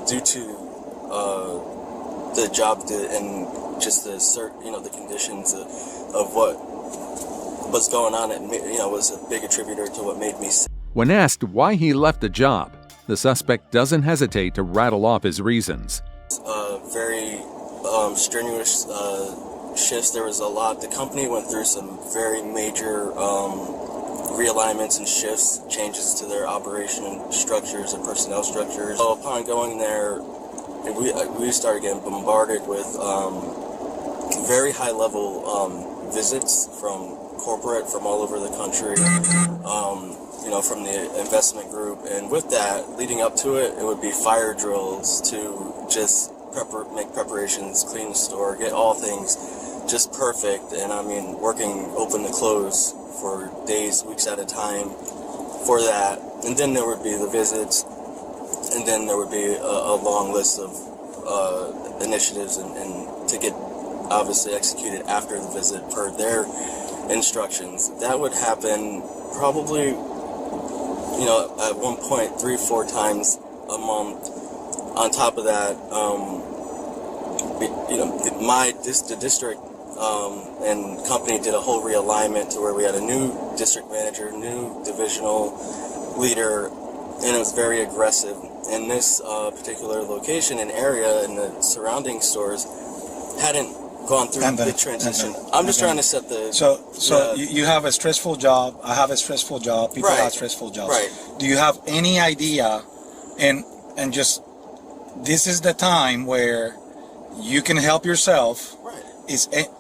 Due to the job and just the the conditions of what was going on, it was a big attributor to what made me sick. When asked why he left the job, the suspect doesn't hesitate to rattle off his reasons. Very strenuous shifts. There was a lot. The company went through some very major realignments and shifts, changes to their operation structures and personnel structures. So upon going there, we started getting bombarded with very high-level visits from corporate from all over the country. from the investment group. And with that, leading up to it, it would be fire drills to just make preparations, clean the store, get all things just perfect. And I mean, working open to close for days, weeks at a time for that. And then there would be the visits, and then there would be a long list of initiatives and to get obviously executed after the visit per their instructions. That would happen probably, at one point 3-4 times a month. On top of that, the district and company did a whole realignment to where we had a new district manager, new divisional leader, and it was very aggressive. And this particular location and area and the surrounding stores hadn't gone through the transition. I'm just trying to set the... So you have a stressful job, I have a stressful job, people have stressful jobs. Right. Do you have any idea, and just, this is the time where you can help yourself. Right.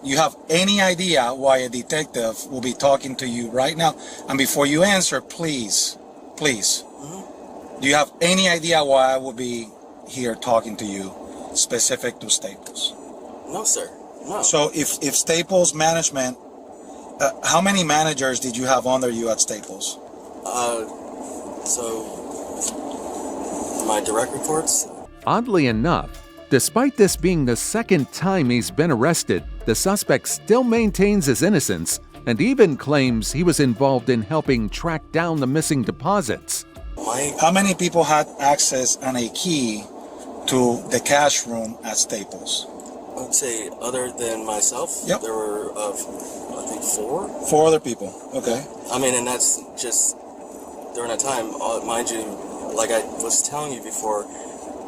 You have any idea why a detective will be talking to you right now? And before you answer, please, do you have any idea why I will be here talking to you specific to Staples? No, sir. No. So if Staples management, how many managers did you have under you at Staples? So my direct reports. Oddly enough, despite this being the second time he's been arrested, the suspect still maintains his innocence and even claims he was involved in helping track down the missing deposits. How many people had access and a key to the cash room at Staples? I would say, other than myself, there were, I think, 4. 4 other people, okay. I mean, and that's just during a time, mind you, like I was telling you before,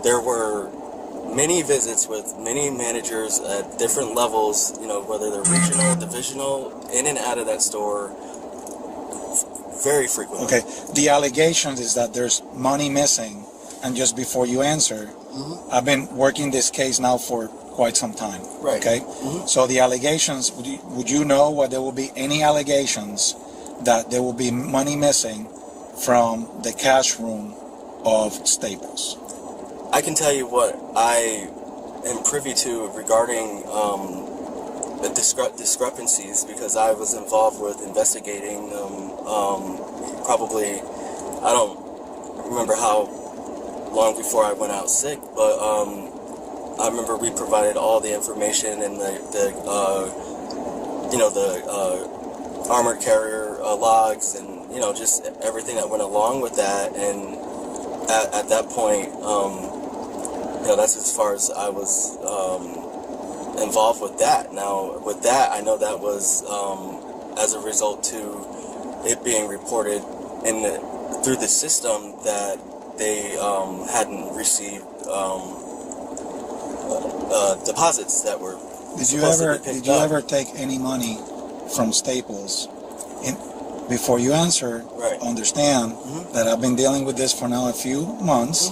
there were many visits with many managers at different levels, whether they're regional, divisional, in and out of that store, very frequently. Okay, the allegations is that there's money missing, and just before you answer, I've been working this case now for quite some time. Right. Okay. So the allegations, would you know whether there will be any allegations that there will be money missing from the cash room of Staples? I can tell you what I am privy to regarding the discrepancies, because I was involved with investigating them. Probably, I don't remember how long before I went out sick, but I remember we provided all the information and the armored carrier logs and just everything that went along with that. And at that point, that's as far as I was involved with that. Now, with that, I know that was as a result to it being reported through the system that they hadn't received deposits that were. Did you ever take any money from Staples? Before you answer, understand that I've been dealing with this for now a few months.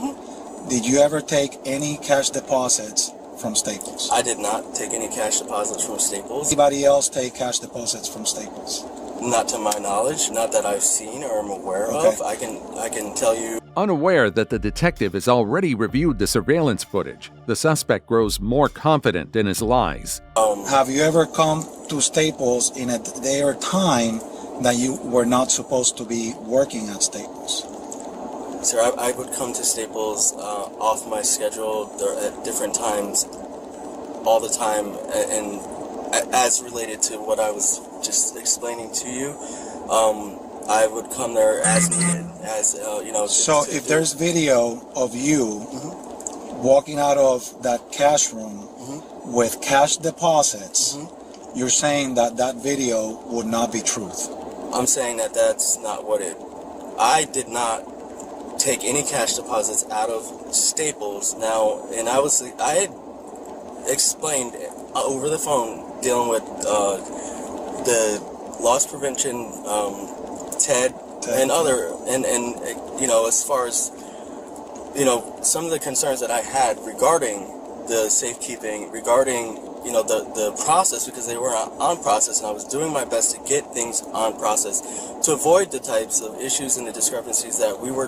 Did you ever take any cash deposits from Staples? I did not take any cash deposits from Staples. Anybody else take cash deposits from Staples? Not to my knowledge, not that I've seen or am aware of. I can tell you. Unaware that the detective has already reviewed the surveillance footage, the suspect grows more confident in his lies. Have you ever come to Staples in a day or time that you were not supposed to be working at Staples? Sir, I would come to Staples off my schedule at different times, all the time, and as related to what I was just explaining to you, I would come there as needed, So if there's video of you walking out of that cash room with cash deposits, you're saying that video would not be truth? I'm saying that that's not what it. I did not take any cash deposits out of Staples. Now, and I had explained over the phone dealing with the loss prevention, Ted, and other, and as far as some of the concerns that I had regarding the safekeeping, regarding the process, because they were on process, and I was doing my best to get things on process to avoid the types of issues and the discrepancies that we were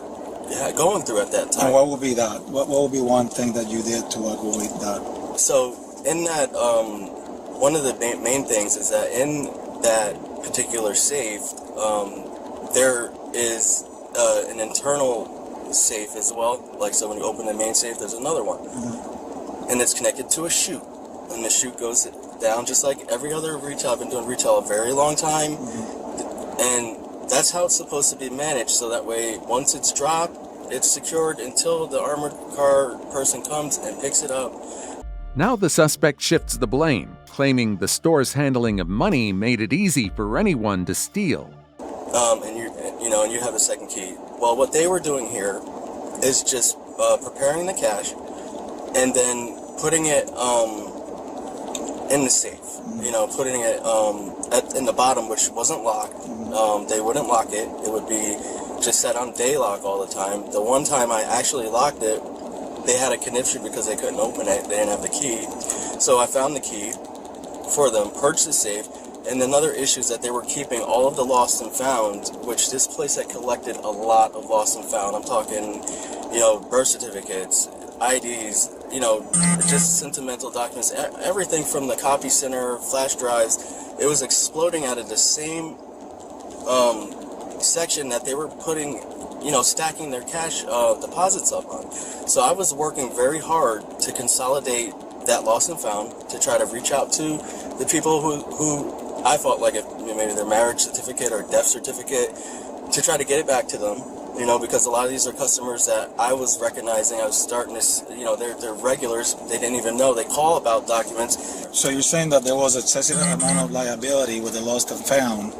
going through at that time. And what would be that? What would be one thing that you did to avoid that? So in that, one of the main things is that in that particular safe, there is an internal safe as well. Like, so when you open the main safe, there's another one. And it's connected to a chute. And the chute goes down just like every other retail. I've been doing retail a very long time. And that's how it's supposed to be managed. So that way, once it's dropped, it's secured until the armored car person comes and picks it up. Now the suspect shifts the blame, claiming the store's handling of money made it easy for anyone to steal. And you have a second key. Well, what they were doing here is just preparing the cash and then putting it in the safe. Putting it in the bottom, which wasn't locked. They wouldn't lock it. It would be just set on day lock all the time. The one time I actually locked it, they had a conniption because they couldn't open it. They didn't have the key. So I found the key for them, purged the safe. And another issue is that they were keeping all of the lost and found, which this place had collected a lot of lost and found. I'm talking, birth certificates, IDs, just sentimental documents, everything from the copy center, flash drives. It was exploding out of the same section that they were putting, stacking their cash deposits up on. So I was working very hard to consolidate that lost and found, to try to reach out to the people who I felt like, if maybe their marriage certificate or death certificate, to try to get it back to them. Because a lot of these are customers that I was recognizing. I was starting to, they're regulars. They didn't even know. They call about documents. So you're saying that there was excessive amount of liability with the lost and found,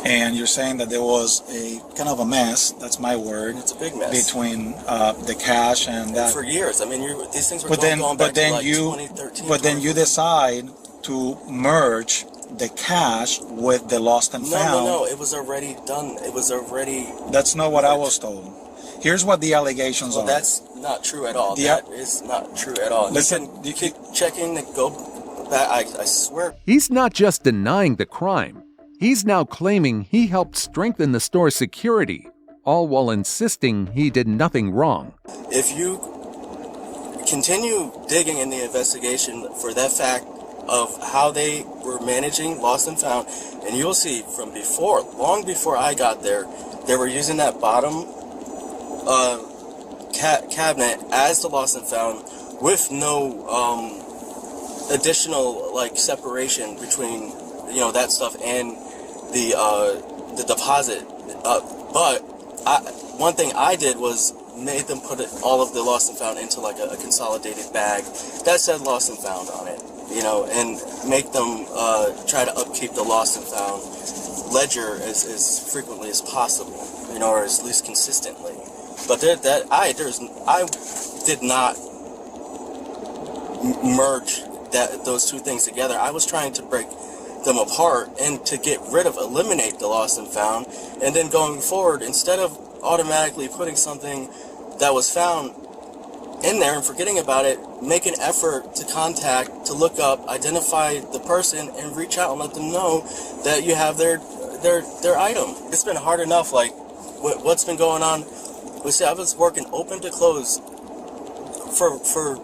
and you're saying that there was a kind of a mess. That's my word. It's a big mess between the cash and that. For years. I mean, these things were going back to like 2013. But then you decide to merge the cash with the lost and found. No, it was already done. It was already... That's not what I was told. Here's what the allegations are. That's not true at all. That is not true at all. Listen, you keep checking the go back. I swear. He's not just denying the crime. He's now claiming he helped strengthen the store's security, all while insisting he did nothing wrong. If you continue digging in the investigation for that fact of how they were managing lost and found, and you'll see from before, long before I got there, they were using that bottom cabinet as the lost and found, with no additional separation between that stuff and the deposit. But one thing I did was made them put all of the lost and found into like a consolidated bag that said lost and found on it. And make them try to upkeep the lost and found ledger as frequently as possible, or at least consistently. But I did not merge those two things together. I was trying to break them apart and to eliminate the lost and found, and then going forward, instead of automatically putting something that was found in there and forgetting about it, make an effort to contact, to look up, identify the person, and reach out and let them know that you have their item. It's been hard enough, like what's been going on. I was working open to close for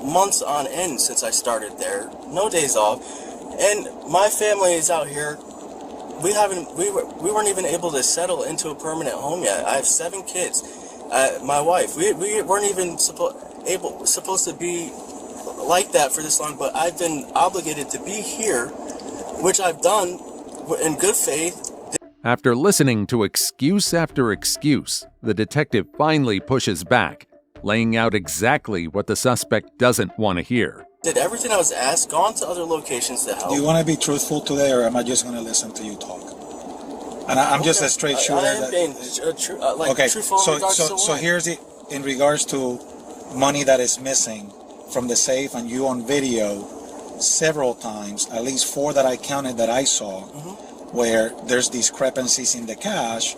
months on end since I started there, no days off, and my family is out here. We weren't even able to settle into a permanent home yet. I have 7 kids. My wife, we weren't even supposed to be like that for this long, but I've been obligated to be here, which I've done in good faith. After listening to excuse after excuse, the detective finally pushes back, laying out exactly what the suspect doesn't want to hear. Did everything I was asked, gone to other locations to help. Do you want to be truthful today, or am I just going to listen to you talk? And I'm just a straight shooter. I am being truthful. So here's it in regards to money that is missing from the safe, and you on video several times, at least 4 that I counted that I saw, where there's discrepancies in the cash.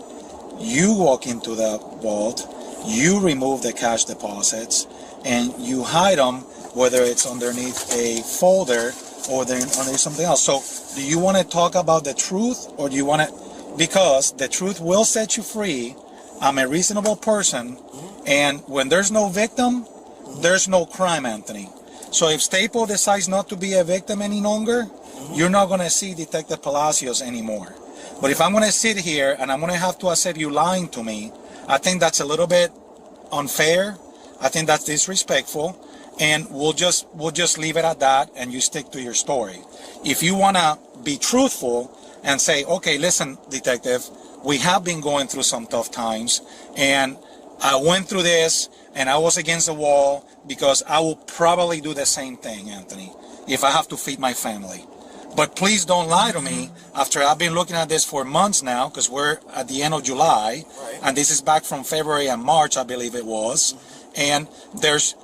You walk into the vault, you remove the cash deposits, and you hide them, whether it's underneath a folder or there's something else. So do you want to talk about the truth, or do you want to, because the truth will set you free. I'm a reasonable person, and when there's no victim, there's no crime, Anthony. So if Staple decides not to be a victim any longer, you're not going to see Detective Palacios anymore. But if I'm going to sit here and I'm going to have to accept you lying to me, I think that's a little bit unfair. I think that's disrespectful, and we'll just leave it at that, and you stick to your story. If you want to be truthful and say, okay, listen, detective, we have been going through some tough times, and I went through this, and I was against the wall, because I will probably do the same thing, Anthony, if I have to feed my family. But please don't lie to me after I've been looking at this for months now, because we're at the end of July, and this is back from February and March, I believe it was, and there's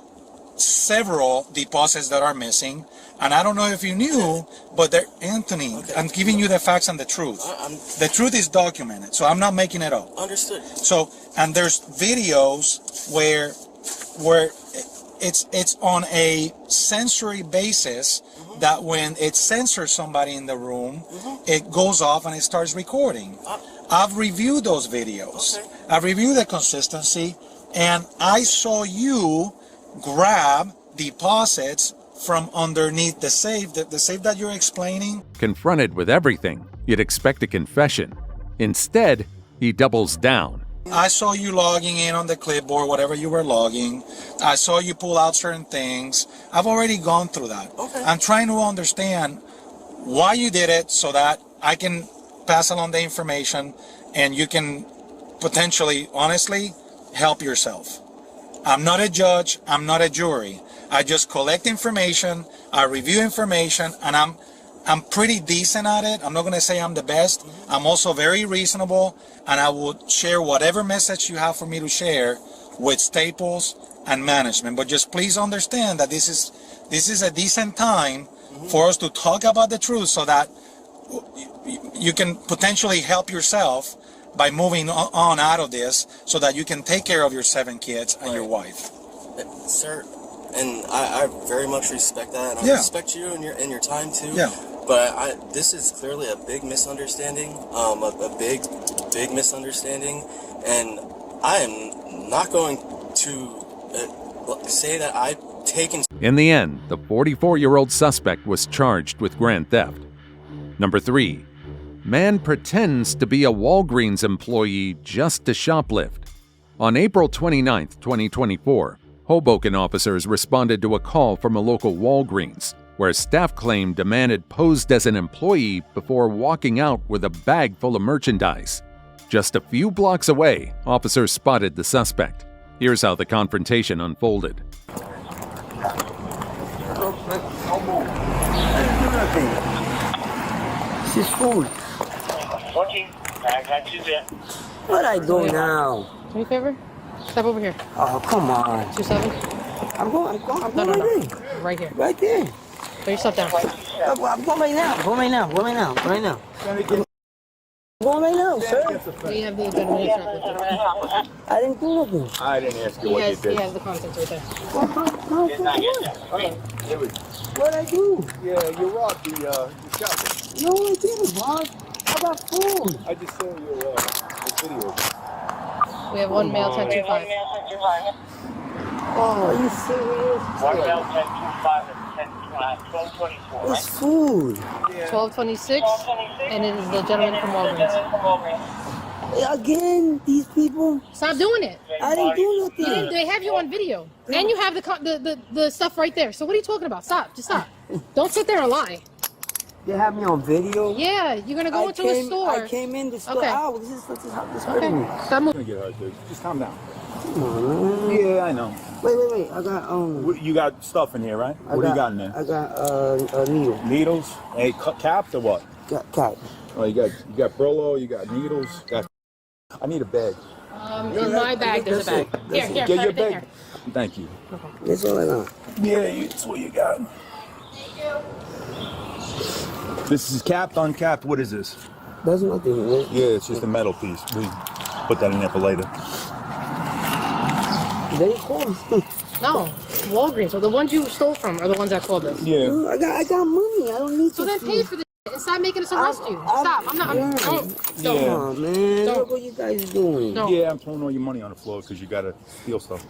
several deposits that are missing. And I don't know if you knew, but Anthony, I'm giving you the facts and the truth. The truth is documented, so I'm not making it up. Understood. So, and there's videos where it's on a sensory basis, that when it censors somebody in the room, it goes off and it starts recording. I've reviewed those videos. I've reviewed the consistency, and I saw you grab deposits from underneath the safe that you're explaining. Confronted with everything, you'd expect a confession. Instead, he doubles down. I saw you logging in on the clipboard, whatever you were logging. I saw you pull out certain things. I've already gone through that. I'm trying to understand why you did it, so that I can pass along the information and you can potentially, honestly, help yourself. I'm not a judge. I'm not a jury. I just collect information. I review information, and I'm pretty decent at it. I'm not going to say I'm the best. I'm also very reasonable, and I will share whatever message you have for me to share with Staples and management. But just please understand that this is a decent time for us to talk about the truth, so that you can potentially help yourself by moving on out of this, so that you can take care of your 7 kids and your wife. Sir, and I very much respect that, and I respect you and your time too. But this is clearly a big misunderstanding, a big misunderstanding, and I am not going to say that I've taken... In the end, the 44-year-old suspect was charged with grand theft. Number 3. Man pretends to be a Walgreens employee just to shoplift. On April 29, 2024, Hoboken officers responded to a call from a local Walgreens, where staff claimed a man had posed as an employee before walking out with a bag full of merchandise. Just a few blocks away, officers spotted the suspect. Here's how the confrontation unfolded. This is food. What I do now? Do me a favor? Step over here. Oh, come on. 27? I'm going No. Right here. Right there. Put yourself down. I'm going right now. Go right now, sir. Do you have the gentleman instructor? I didn't do nothing. I didn't ask you what you did. He has the contents right there. What I do? Yeah, you robbed the shop. No, I didn't, Bob. I got food. I just saw your video. We have one male 1025. Oh, are you serious? One male 1025 and 1224. It's food. 1226, and it is the gentleman from Walgreens. Again, these people. Stop doing it. I didn't do nothing. They have you on video, and you have the stuff right there. So what are you talking about? Stop. Just stop. Don't sit there and lie. They have me on video? Yeah, you're gonna go into a store. I came in the store. Okay. Oh, this is hurting me. Stop moving. Get hurt, dude. Just calm down. Come on. Yeah, I know. Wait. I got You got stuff in here, right? What do you got in there? I got a needle. Needles? Hey, caps or what? Cap. Oh, you got Brolo. You got needles. I need a bag. In my bag, there's a bag. Here, Get your everything bag. here. Thank you. That's all I got. Yeah, that's what you got. Thank you. This is capped, uncapped. What is this? That's nothing. Right? Yeah, it's just a metal piece. We put that in there for later. They call. No, Walgreens. So the ones you stole from are the ones that called us. Yeah. I got money. I don't need So to. then pay for this shit and stop making us arrest you. Stop. I'm not. Yeah. Don't. Come on, man. Don't. Look what you guys are doing. Don't. Yeah, I'm throwing all your money on the floor because you gotta steal stuff.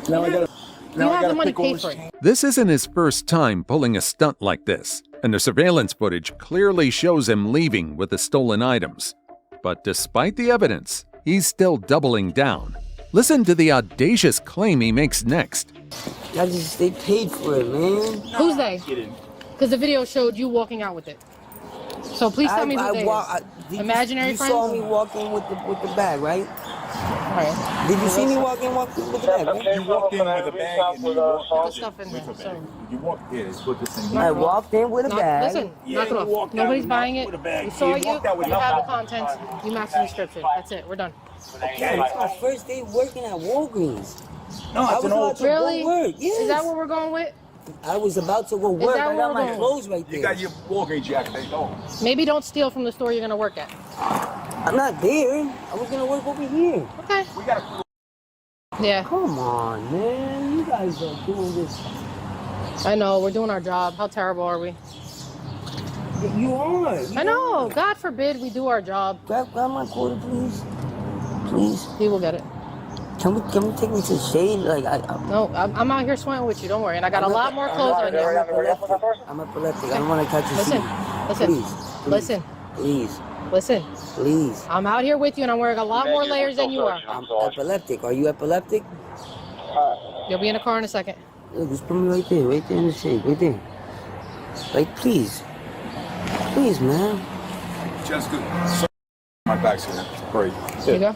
Now I gotta. You Now I have the gotta money, pick all pay this for it. This isn't his first time pulling a stunt like this, and the surveillance footage clearly shows him leaving with the stolen items. But despite the evidence, he's still doubling down. Listen to the audacious claim he makes next. They paid for it, man. Who's they? Because the video showed you walking out with it. So please tell me who they is. Imaginary you friends? saw me walking with the bag, right? Right. Did you see me walking with the bag, right? You walked in with a bag and you walked Put the stuff in there. So. You walked in. Let's put this in here. I walked in with a bag. Listen, Yeah, knock it you off. walked out Nobody's with buying it. a bag. We saw You you. walked out with You have the nothing. contents. You match the description. That's it. We're done. Yeah, it's my first day working at Walgreens. No, I it's was an about old. to Really? go work. Yes. Is that what we're going with? I was about to go work. that I where got we're my going? clothes right there. You got your Walgreens jacket. They go. Maybe don't steal from the store you're gonna work at. I'm not there. I was gonna work over here. Okay. We got. Yeah. Come on, man. You guys are doing this. I know. We're doing our job. How terrible are we? You are. I know. God forbid we do our job. Grab my quarter, please. Please. He will get it. Can we take me to the shade? No, I'm out here sweating with you. Don't worry. And I got a lot more clothes on you. I'm epileptic. I don't want to catch a Listen. seat. Listen. Please. Listen. Please. Listen. Please. I'm out here with you, and I'm wearing a lot more layers than you are. I'm epileptic. Are you epileptic? You'll be in the car in a second. Look, just put me right there in the shade, right there. Like, please. Please, man. Jessica, so my back's here. Great. Here you go.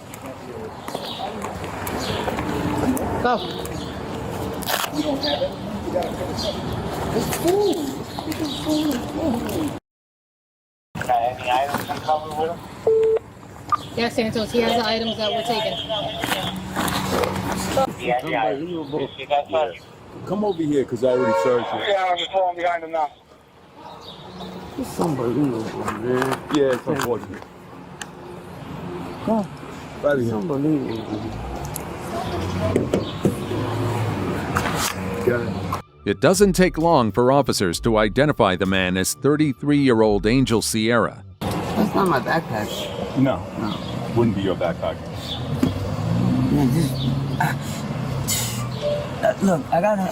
Go. You don't have it. You gotta finish it. It's food. It's food. Any items in cover with him? Yes, Santos. He has the items that we're taking. Yeah, the items. You see that side? Come over here because I already searched you. Yeah, I'm just falling behind him now. It's unbelievable, man. Yeah, it's unfortunate. Come on. Right It's here. unbelievable. Got it. It doesn't take long for officers to identify the man as 33-year-old Angel Sierra. That's not my backpack. No. Wouldn't be your backpack. Man, look, I got a.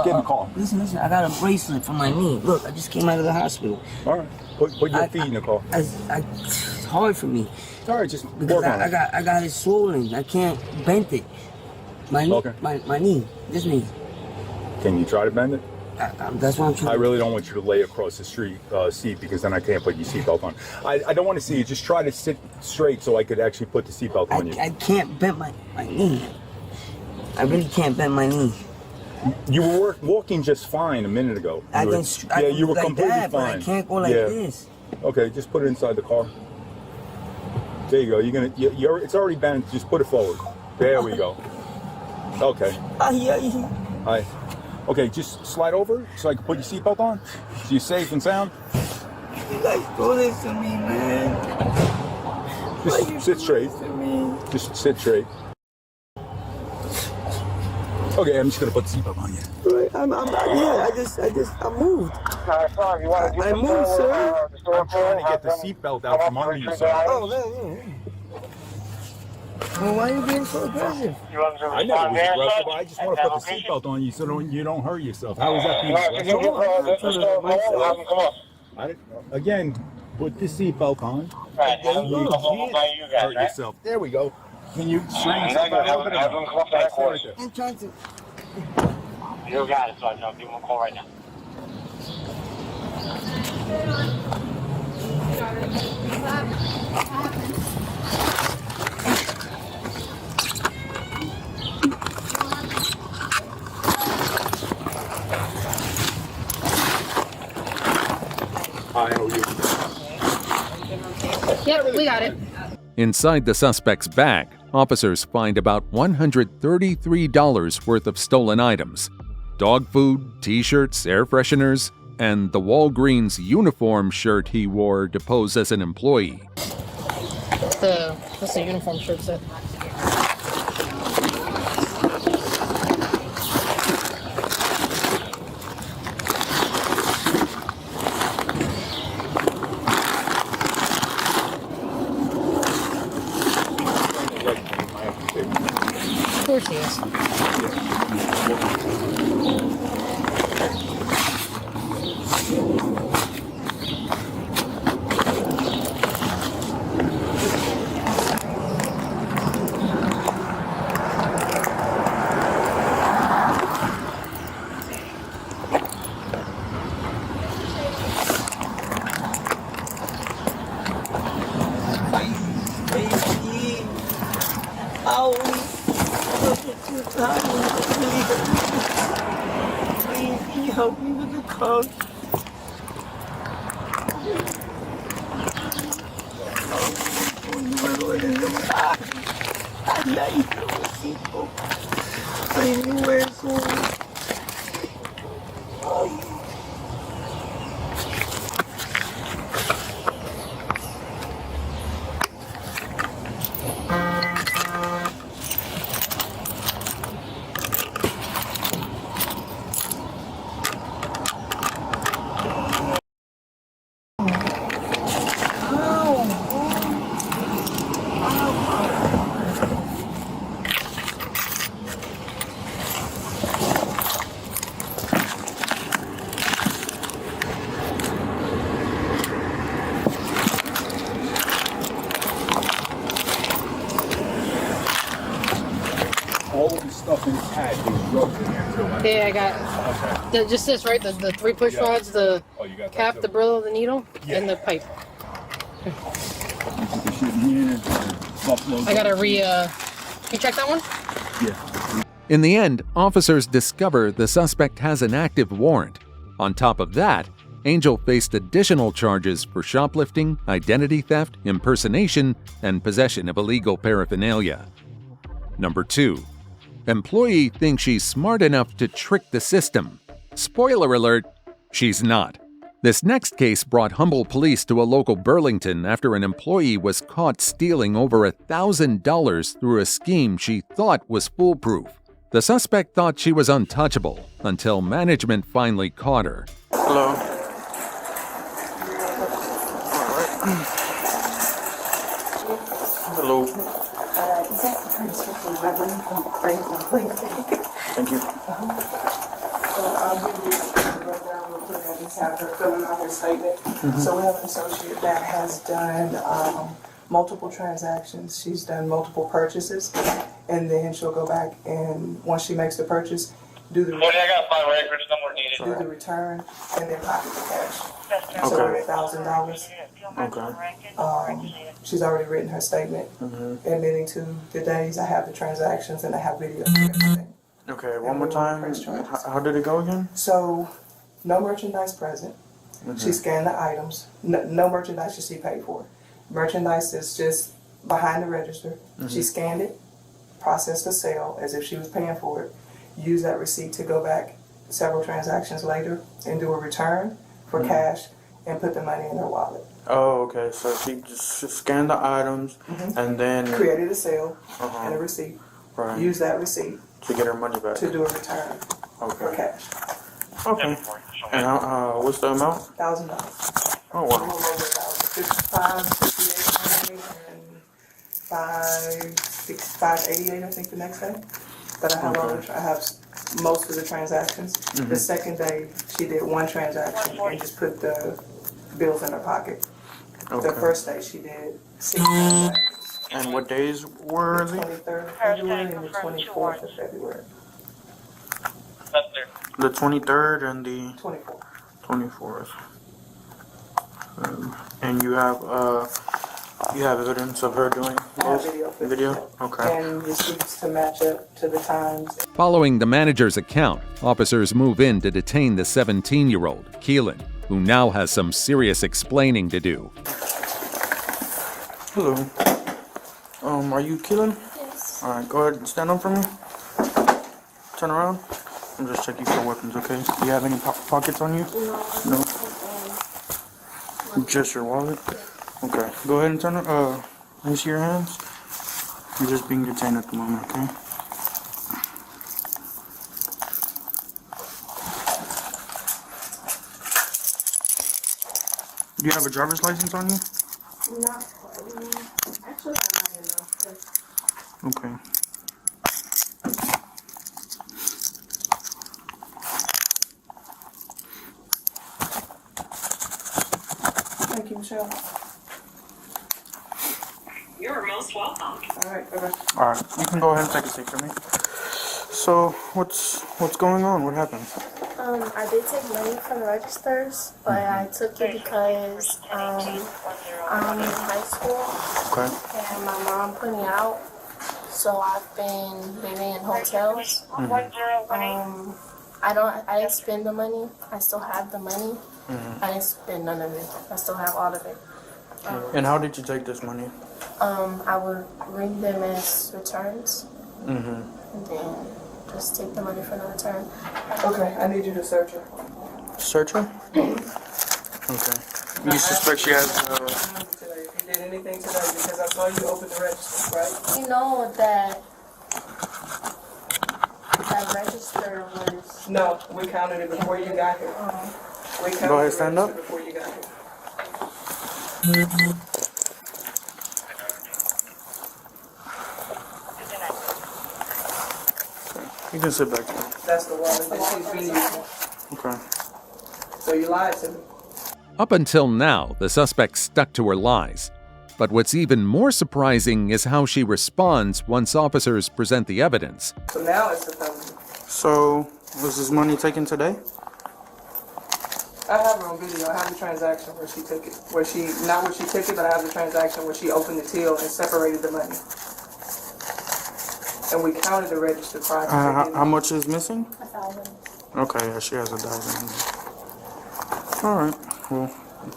Get in the car. Listen, I got a bracelet for my knee. Look, I just came out of the hospital. All right. Put your feet in the car. It's hard for me. All right, just Because work on it. I got it swollen. I can't bend it. My knee, Okay. my knee, this knee. Can you try to bend it? That's what I'm trying. I really don't want you to lay across the seat because then I can't put your seatbelt on. I don't want to see you. Just try to sit straight so I could actually put the seatbelt on you. I can't bend my knee. I really can't bend my knee. You were walking just fine a minute ago. I You were- can you were like completely that, but fine. I can't go like Yeah. this. Okay, just put it inside the car. There you go. It's already bent. Just put it forward. There we go. Okay. Hi. Okay, just slide over so I can put your seatbelt on. So you're safe and sound. You guys do this to me, man. Just sit straight. Just sit straight. Okay, I'm just gonna put the seatbelt on you. Right, I moved. I moved, sir. I'm trying to get the seatbelt out from under you, sir. Oh, man. Well, why are you being so aggressive? I never was aggressive. I just want to put the seatbelt on you so you don't hurt yourself. How is that being aggressive? Again, put the seatbelt on. You can't hurt yourself. There we go. Can you straighten yourself out a little bit? That's right there. I'm trying to. You got it, so I'll give him a call right now. I owe you. Yep, we got it. Inside the suspect's bag, officers find about $133 worth of stolen items: dog food, t-shirts, air fresheners, and the Walgreens uniform shirt he wore to pose as an employee. That's the uniform shirt set. Help me with the code. All of the stuff in the pad, there's drugs in there too. Right? Yeah, I got just this, right? The three push rods, the cap, the Brillo, the needle, and the pipe. I gotta can you check that one? Yeah. In the end, officers discover the suspect has an active warrant. On top of that, Angel faced additional charges for shoplifting, identity theft, impersonation, and possession of illegal paraphernalia. Number 2. Employee thinks she's smart enough to trick the system. Spoiler alert, she's not. This next case brought Humboldt police to a local Burlington after an employee was caught stealing over $1,000 through a scheme she thought was foolproof. The suspect thought she was untouchable until management finally caught her. Hello. Hello. Thank you. So I'll give you the rundown real quick. I just have her filling out her statement. So we have an associate that has done multiple transactions. She's done multiple purchases, and then she'll go back and once she makes the purchase, do the I got 5 records, no more needed. do the return, and then pocket the cash. Okay. So $1,000. Okay. She's already written her statement, admitting to the days. I have the transactions and I have video. Okay, one more time. How did it go again? So, no merchandise present. She scanned the items. No merchandise should she pay for. Merchandise is just behind the register. She scanned it, processed the sale as if she was paying for it, used that receipt to go back several transactions later and do a return for cash and put the money in her wallet. Oh, okay. So she just scanned the items and then Created a sale and a receipt. Right. Use that receipt To get her money back. to do a return for cash. Okay. And what's the amount? $1,000. Oh A wow. little over 1,000. 58, and 588, I think, the next day. But I have I have most of the transactions. The second day, she did one transaction and just put the bills in her pocket. Okay. The first day, she did 6 transactions. And what days were The they? 23rd of February and the 24th of February. The 23rd and the 24th. 24th. And you have evidence of her doing I have both? video. Okay. And receipts to match up to the times. Following the manager's account, officers move in to detain the 17-year-old, Keelan, who now has some serious explaining to do. Hello. Are you Keelan? Yes. Alright, go ahead and stand up for me. Turn around. I'm just checking for weapons, okay? Do you have any pockets on you? No. Just your wallet? Okay. Go ahead and turn it. Let me see your hands. You're just being detained at the moment, okay? Do you have a driver's license on you? Not actually, I might enough. Okay. Michelle. You're most welcome. All right, bye-bye. All right, you can go ahead and take a seat for me. So, what's going on? What happened? I did take money from the registers, but I took it because I'm in high school, and my mom put me out, so I've been living in hotels. I didn't spend the money. I still have the money. I didn't spend none of it. I still have all of it. And how did you take this money? I would ring them as returns, Mm-hmm. and then just take the money for the return. Okay, I need you to search her. Search her? Okay. You suspect she has Today, if you did anything today, because I saw you open the register, right? You know that register was... No, we counted it before you got here. We counted Go ahead, the stand register up. before you got here. You can sit back. That's the wallet that she's been using. Okay. So you lied to me. Up until now, the suspect stuck to her lies. But what's even more surprising is how she responds once officers present the evidence. So now it's the felony. So, was this money taken today? I have her on video. I have the transaction where she took it. Not where she took it, but I have the transaction where she opened the till and separated the money. And we counted the register prior to How much is missing? 1,000. Okay, yeah, she has 1,000. All right. Well,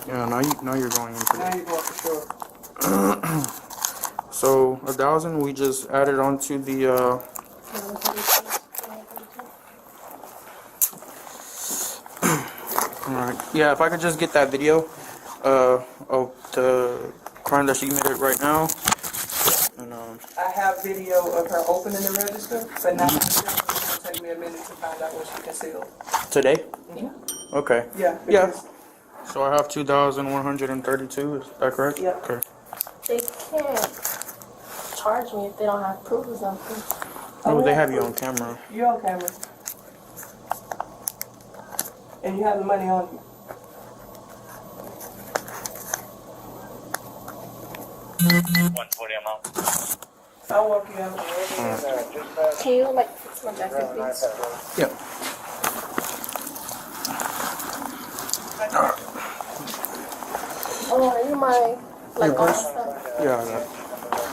yeah. Now you're going into Now it. you're going for sure. So 1,000, we just added onto the. All right. Yeah, if I could just get that video of the crime that she committed right now. And I have video of her opening the register, but now it's going to take me a minute to find out what she concealed. today. Mm-hmm. Okay. Yeah. Yeah. So I have 2,132. Is that correct? Yeah. Okay. They can't charge me if they don't have proof or something. Oh, they have you on camera. You're on camera. And you have the money on you. I'll walk you out. Can you like fix my jacket, please? Yep. Oh, are you my like all my stuff? Yeah.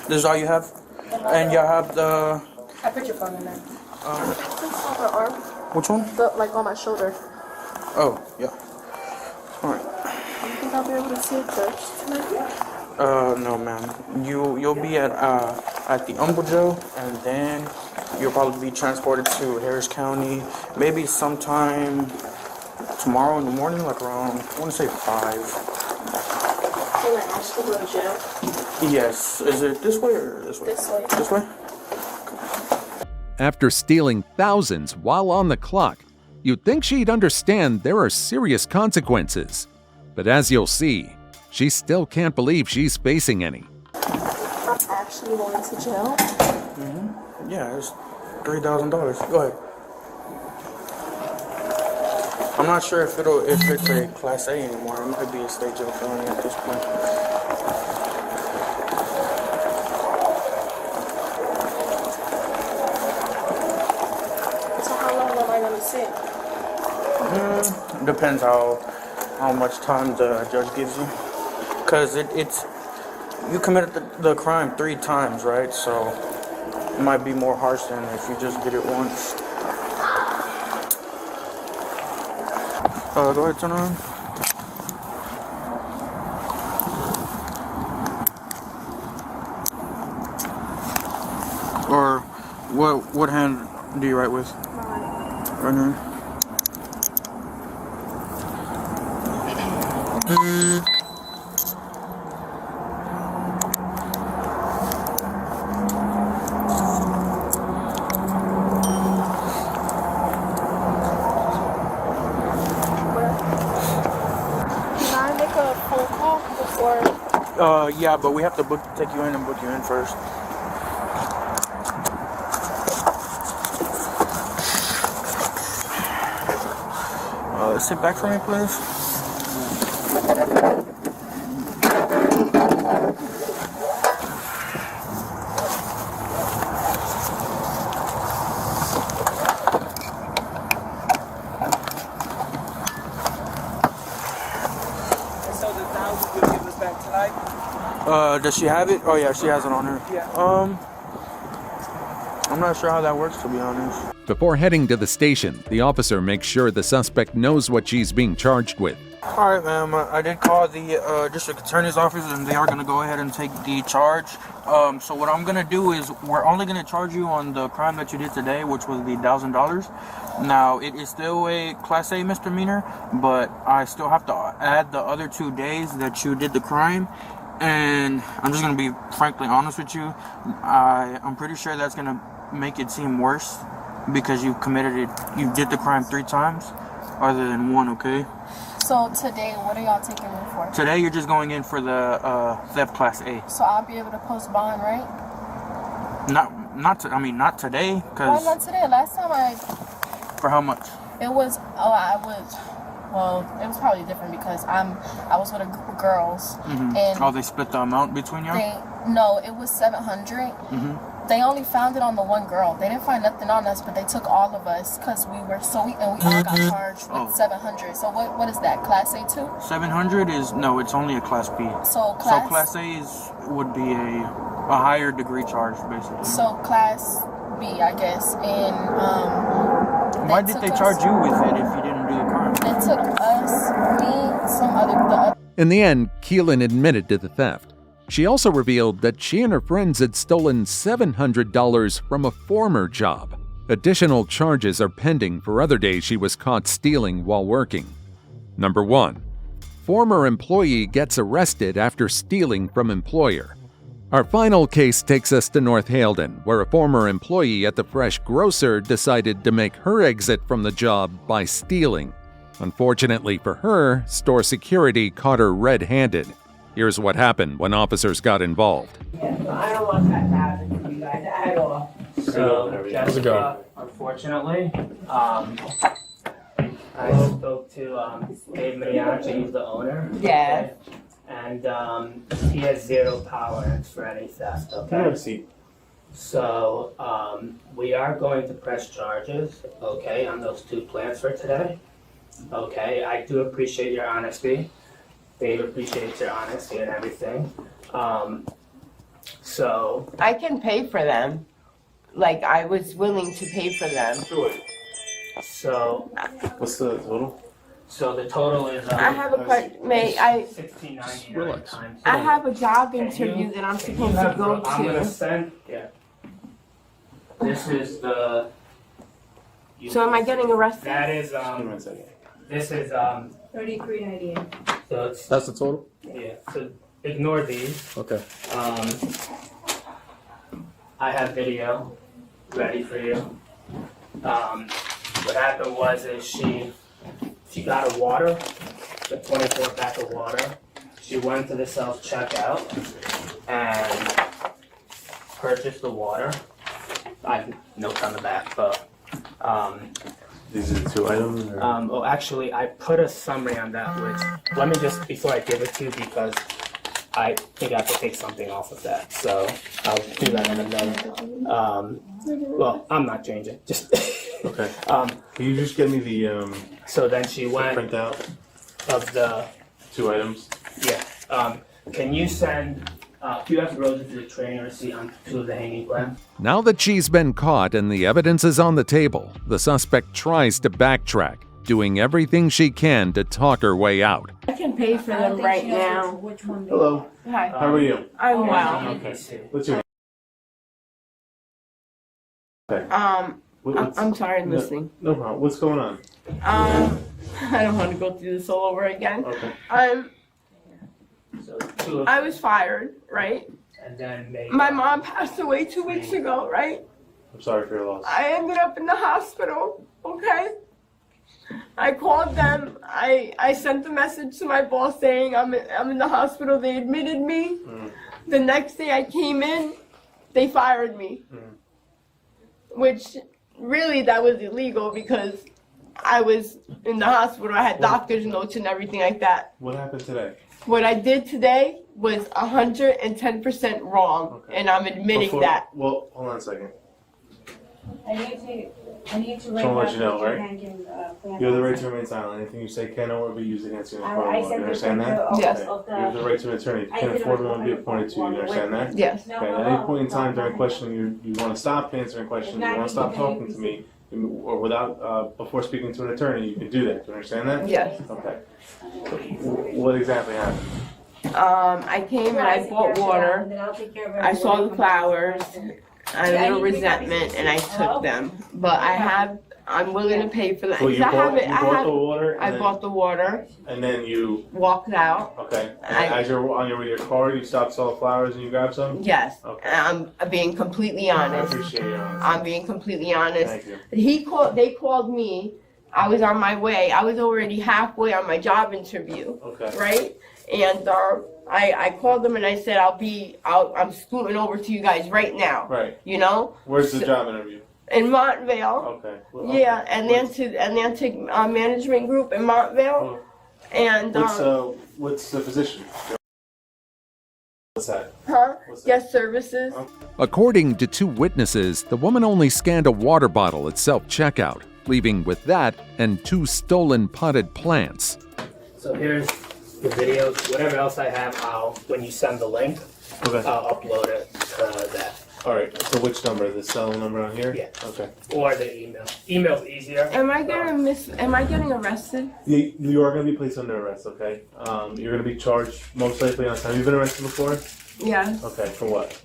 This is all you have, and you have the. I put your phone in there. It's on my arm. Which one? Like on my shoulder. Oh, yeah. All right. You think I'll be able to see it first tonight? No, ma'am. You'll be at the Umberjail, and then you'll probably be transported to Harris County. Maybe sometime tomorrow in the morning, like around I want to say 5. Can I actually go to jail? Yes. Is it this way or this way? This way. This way. After stealing thousands while on the clock, you'd think she'd understand there are serious consequences. But as you'll see, she still can't believe she's facing any. I'm actually going to jail. Mm-hmm. Yeah, it's $3,000. Go ahead. I'm not sure if it's a Class A anymore. It might be a state jail felony at this point. So how long am I going to sit? Depends how much time the judge gives you. Because it's you committed the crime 3 times, right? So it might be more harsh than if you just did it once. Go ahead, turn around. Or what hand do you write with? Right here. Can I make a phone call before? Yeah, but we have to take you in and book you in first. Sit back for me, please. So the 1,000 you'll give us back tonight? Does she have it? Oh yeah, she has it on her. Yeah. I'm not sure how that works, to be honest. Before heading to the station, the officer makes sure the suspect knows what she's being charged with. All right, ma'am. I did call the district attorney's office, and they are going to go ahead and take the charge. So what I'm going to do is we're only going to charge you on the crime that you did today, which was the $1,000. Now, it is still a Class A misdemeanor, but I still have to add the other 2 days that you did the crime. And I'm just going to be frankly honest with you. I'm pretty sure that's going to make it seem worse because you did the crime 3 times rather than 1, okay? So today, what are y'all taking me for? Today, you're just going in for the theft Class A. So I'll be able to post bond, right? Not today, Why because not today? Last time for how much? it was, well, it was probably different because I was with a group of girls, and They split the amount between you? no, it was 700. They only found it on the one girl. They didn't find nothing on us, but they took all of us because we all got charged with 700. So what is that? Class A too? 700 it's only a Class B. So Class A would be a higher degree charge, basically. So Class B, I guess, and why did they charge you with it if you didn't do the crime? They took us, me, the other. In the end, Keelan admitted to the theft. She also revealed that she and her friends had stolen $700 from a former job. Additional charges are pending for other days she was caught stealing while working. Number 1. Former employee gets arrested after stealing from employer. Our final case takes us to North Haledon, where a former employee at the fresh grocer decided to make her exit from the job by stealing. Unfortunately for her, store security caught her red-handed. Here's what happened when officers got involved. I don't want that to happen to you guys at all. So, Jessica, unfortunately, I spoke to Dave Mariachi, he's the owner. Yeah. And he has zero tolerance for any theft, okay? So, we are going to press charges, okay, on those 2 plants for today. Okay, I do appreciate your honesty. Dave appreciates your honesty and everything. So I can pay for them. Like, I was willing to pay for them. So What's the total? So the total is. I have a question. $16.99 times. I have a job interview that I'm supposed to go to. I'm gonna send. Yeah. This is the. So am I getting arrested? That is This is 33.98. So it's. That's the total? Yeah. So ignore these. Okay. I have video ready for you. What happened was she got a water, the 24 pack of water. She went to the self checkout and purchased the water. I have notes on the back, but these are the 2 items? Or? well, actually, I put a summary on that. Which let me just before I give it to you because I think I have to take something off of that. So I'll do that in a minute. Well, I'm not changing. Just okay. Can you just get me the so then she went printout of the 2 items? Yeah. Can you send a few extra roses to the trainer to see on 2 of the hanging plants? Now that she's been caught and the evidence is on the table, the suspect tries to backtrack, doing everything she can to talk her way out. I can pay for them right now. Hello. Hi. How are you? I'm well. Okay. What's your name? Okay. I'm sorry, I'm listening. No problem. What's going on? I don't want to go through this all over again. Okay. So I was fired, right? And then my mom passed away 2 weeks ago, right? I'm sorry for your loss. I ended up in the hospital, okay? I called them. I sent a message to my boss saying I'm in the hospital. They admitted me. The next day I came in, they fired me. Which really that was illegal because I was in the hospital. I had doctor's notes and everything like that. What happened today? What I did today was 110% wrong, and I'm admitting that. Well, hold on a second. I need to Just want to let you know, right? plan. You have the right to remain silent. Anything you say can or will be used against you in a court I of law. sent You the understand that? picture of- Yes. of the- You have the right to an attorney. You I can't did afford it one to be appointed to you. You understand that? Yes. Okay. At any point in time during questioning, you want to stop answering questions, you want to stop talking to me, or without before speaking to an attorney, you can do that. Do you understand that? Yes. Okay. What exactly happened? I came and I bought water. Then I'll take care of it. I saw the flowers. I had a little resentment, and I took them. But I'm willing to pay for that. So you 'Cause bought the water. I bought the water. And then you Walked out. okay. And as you're on your way to your car, you stopped, saw the flowers, and you grabbed some. Yes. Okay. And I'm being completely I honest. appreciate your honesty. I'm being completely honest. Thank you. They called me. I was on my way. I was already halfway on my job interview. Okay. Right? And I called them and I said I'm scooting over to you guys right now. Right. You know? Where's the job interview? In Montvale. Okay. Well, Yeah, okay. and then to management group in Montvale. And What's the position? What's that? huh? Guest services. According to 2 witnesses, the woman only scanned a water bottle at self-checkout, leaving with that and 2 stolen potted plants. So here's the videos. Whatever else I have, when you send the link, Okay. I'll upload it to that. All right. So which number? The cell number on here? Yeah. Okay. Or the email. Email's easier. Am I getting arrested? You are going to be placed under arrest. Okay. You're going to be charged most likely on time. Have you been arrested before? Yes. Okay. For what?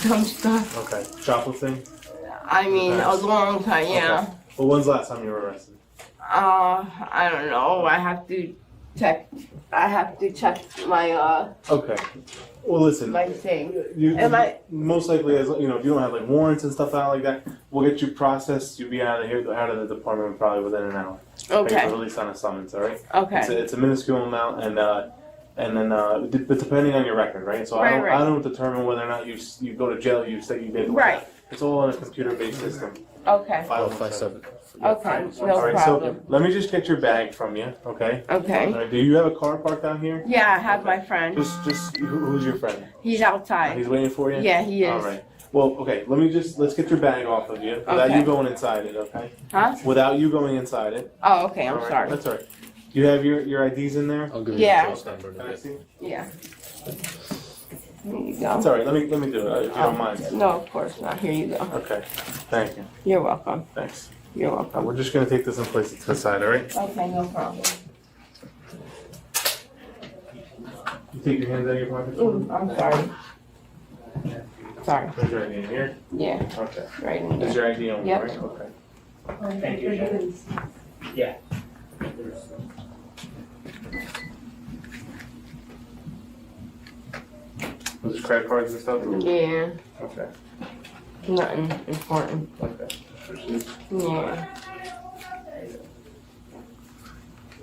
Dumb stuff. Okay. Shoplifting. I mean, a long time, yeah. Okay. Well, when's the last time you were arrested? I don't know. I have to check my Okay. Well, listen. my thing. You most likely, as you know, if you don't have like warrants and stuff out like that, we'll get you processed. You'll be out of here, out of the department probably within an hour. Okay. So released on a summons. All right. Okay. It's a minuscule amount, and then but depending on your record, right? So Right. I don't determine whether or not you go to jail. You say you did. Right. It's all on a computer-based system. Okay. 557. Okay. No All right. problem. So let me just get your bag from you, okay? Okay. All right, do you have a car parked out here? Yeah, I have my friend. Just who's your friend? He's outside. He's waiting for you? Yeah, he is. All right. Well, okay, let's get your bag off of you without Okay. you going inside it, okay? Huh? Without you going inside it. Oh, okay. I'm All right, sorry. That's all right. You have your IDs in there? I'll give you Yeah. the case Can I see? Yeah. Here you go. That's all right. Let me do it if you don't mind. No, of course not. Here you go. Okay. Thank you. You're welcome. Thanks. You're welcome. We're just gonna take this and place it to the side, all right? Okay, no problem. You take your hands out of your pockets. Ooh, I'm sorry. Sorry. Is your ID in here? Yeah. Okay. Right in there. Is your ID on, Yep. right? Okay. Thank you, Shannon. Yeah. Was it credit cards and stuff? Yeah. Okay. Nothing important. Okay. Yeah.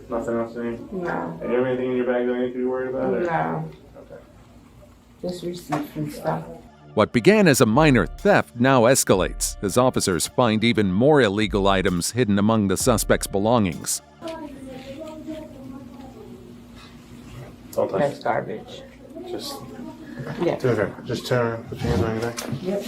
Nothing else in here? No. Do you have anything in your bag that I need to be worried about? or- No. Okay. Just receipts and stuff. What began as a minor theft now escalates as officers find even more illegal items hidden among the suspect's belongings. Don't touch That's it. garbage. Just Yeah. do it. Just turn. Put your hands on your neck. Yep.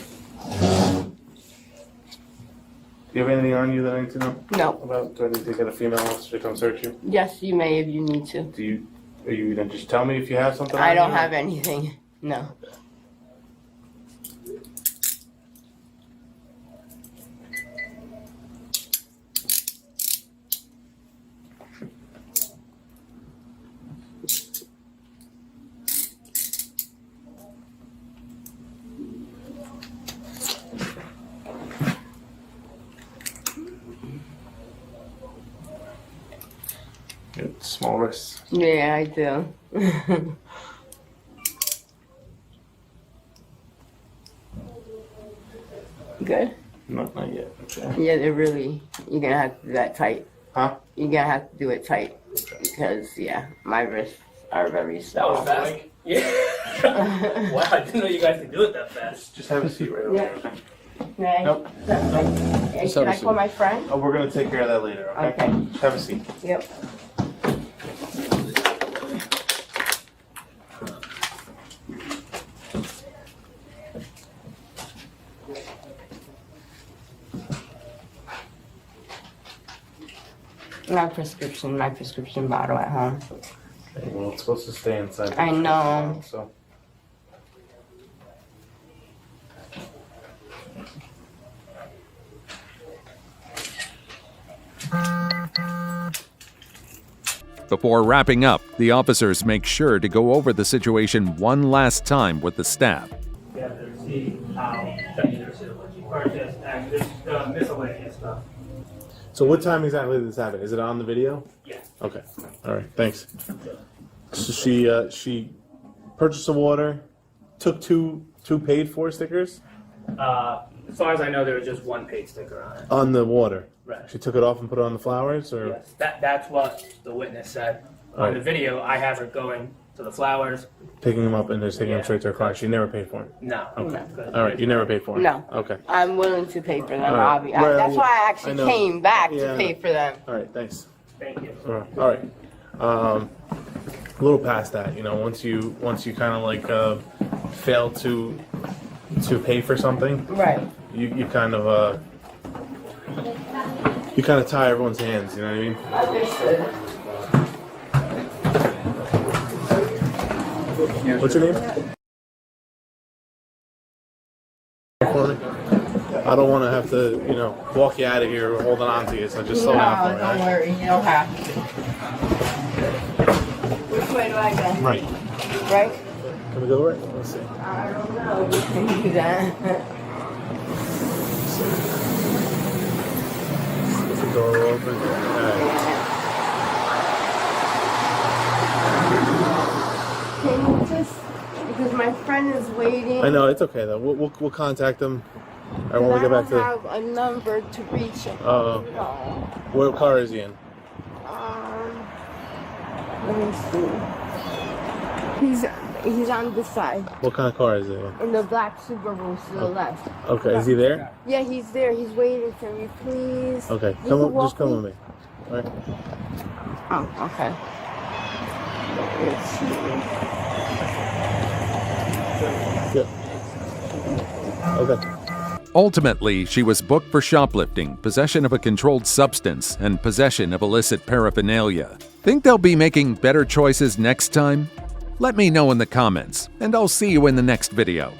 Do you have anything on you that I need to know? No. About? Do I need to get a female officer to come search you? Yes, you may if you need to. Are you gonna just tell me if you have something? I on don't you? have anything. No. You have small wrists. Yeah, I do. Good? No, not yet. Okay. Yeah, they're really, you're gonna have to do that tight. Huh? You're gonna have to do it tight. Because, yeah, my wrists are very That was soft. fast. Yeah. Wow, I didn't know you guys could do it that fast. Just have a seat right over Yeah. there. Right? Nope. Hey, Just can have a I call seat. my friend? Oh, we're gonna take care of that later. Okay. Okay. Just have a seat. Yep. My prescription bottle at home. Okay, well, it's supposed to stay inside. I know. So. Before wrapping up, the officers make sure to go over the situation one last time with the staff. You have to see how what you purchased and just miscellaneous stuff. So what time exactly did this happen? Is it on the video? Yeah. Okay. All right. Thanks. So she purchased the water, took two paid for stickers As far as I know, there was just one paid sticker on it. on the water. Right. She took it off and put it on the flowers, or Yes, that's what the witness said. On Right. the video, I have her going to the flowers. picking them up and just taking them Yeah. straight to her car. She never paid for it. No. Okay. Good. All right. You never paid for it. No. Okay. I'm willing to pay for them, All right. obviously. Well, That's why I I actually know. came back Yeah. to pay for them. All right. Thanks. Thank you. All right. A little past that, you know, once you kind of like fail to pay for something, Right. you kind of tie everyone's hands. You know what I mean? Understood. What's your name? For me? I don't want to have to, you know, walk you out of here holding on to you. So just slow down for me. No, all don't right? worry. You don't have to. Which way do I go? Right. Right? Can we go right? Let's see. I don't know. We can do that. Is the door open? All right. Can you just, because my friend is waiting. I know it's okay though. We'll contact them. All right, when we get back to. I don't have a number to reach him. What car is he in? Let me see. He's on this side. What kind of car is he in? In the black Subaru to the left. Okay, is he there? Yeah, he's there. He's waiting for me, please. Okay, You come can on, walk just come with me. All right. Oh, okay. Let's see. Yeah. Okay. Ultimately, she was booked for shoplifting, possession of a controlled substance, and possession of illicit paraphernalia. Think they'll be making better choices next time? Let me know in the comments, and I'll see you in the next video.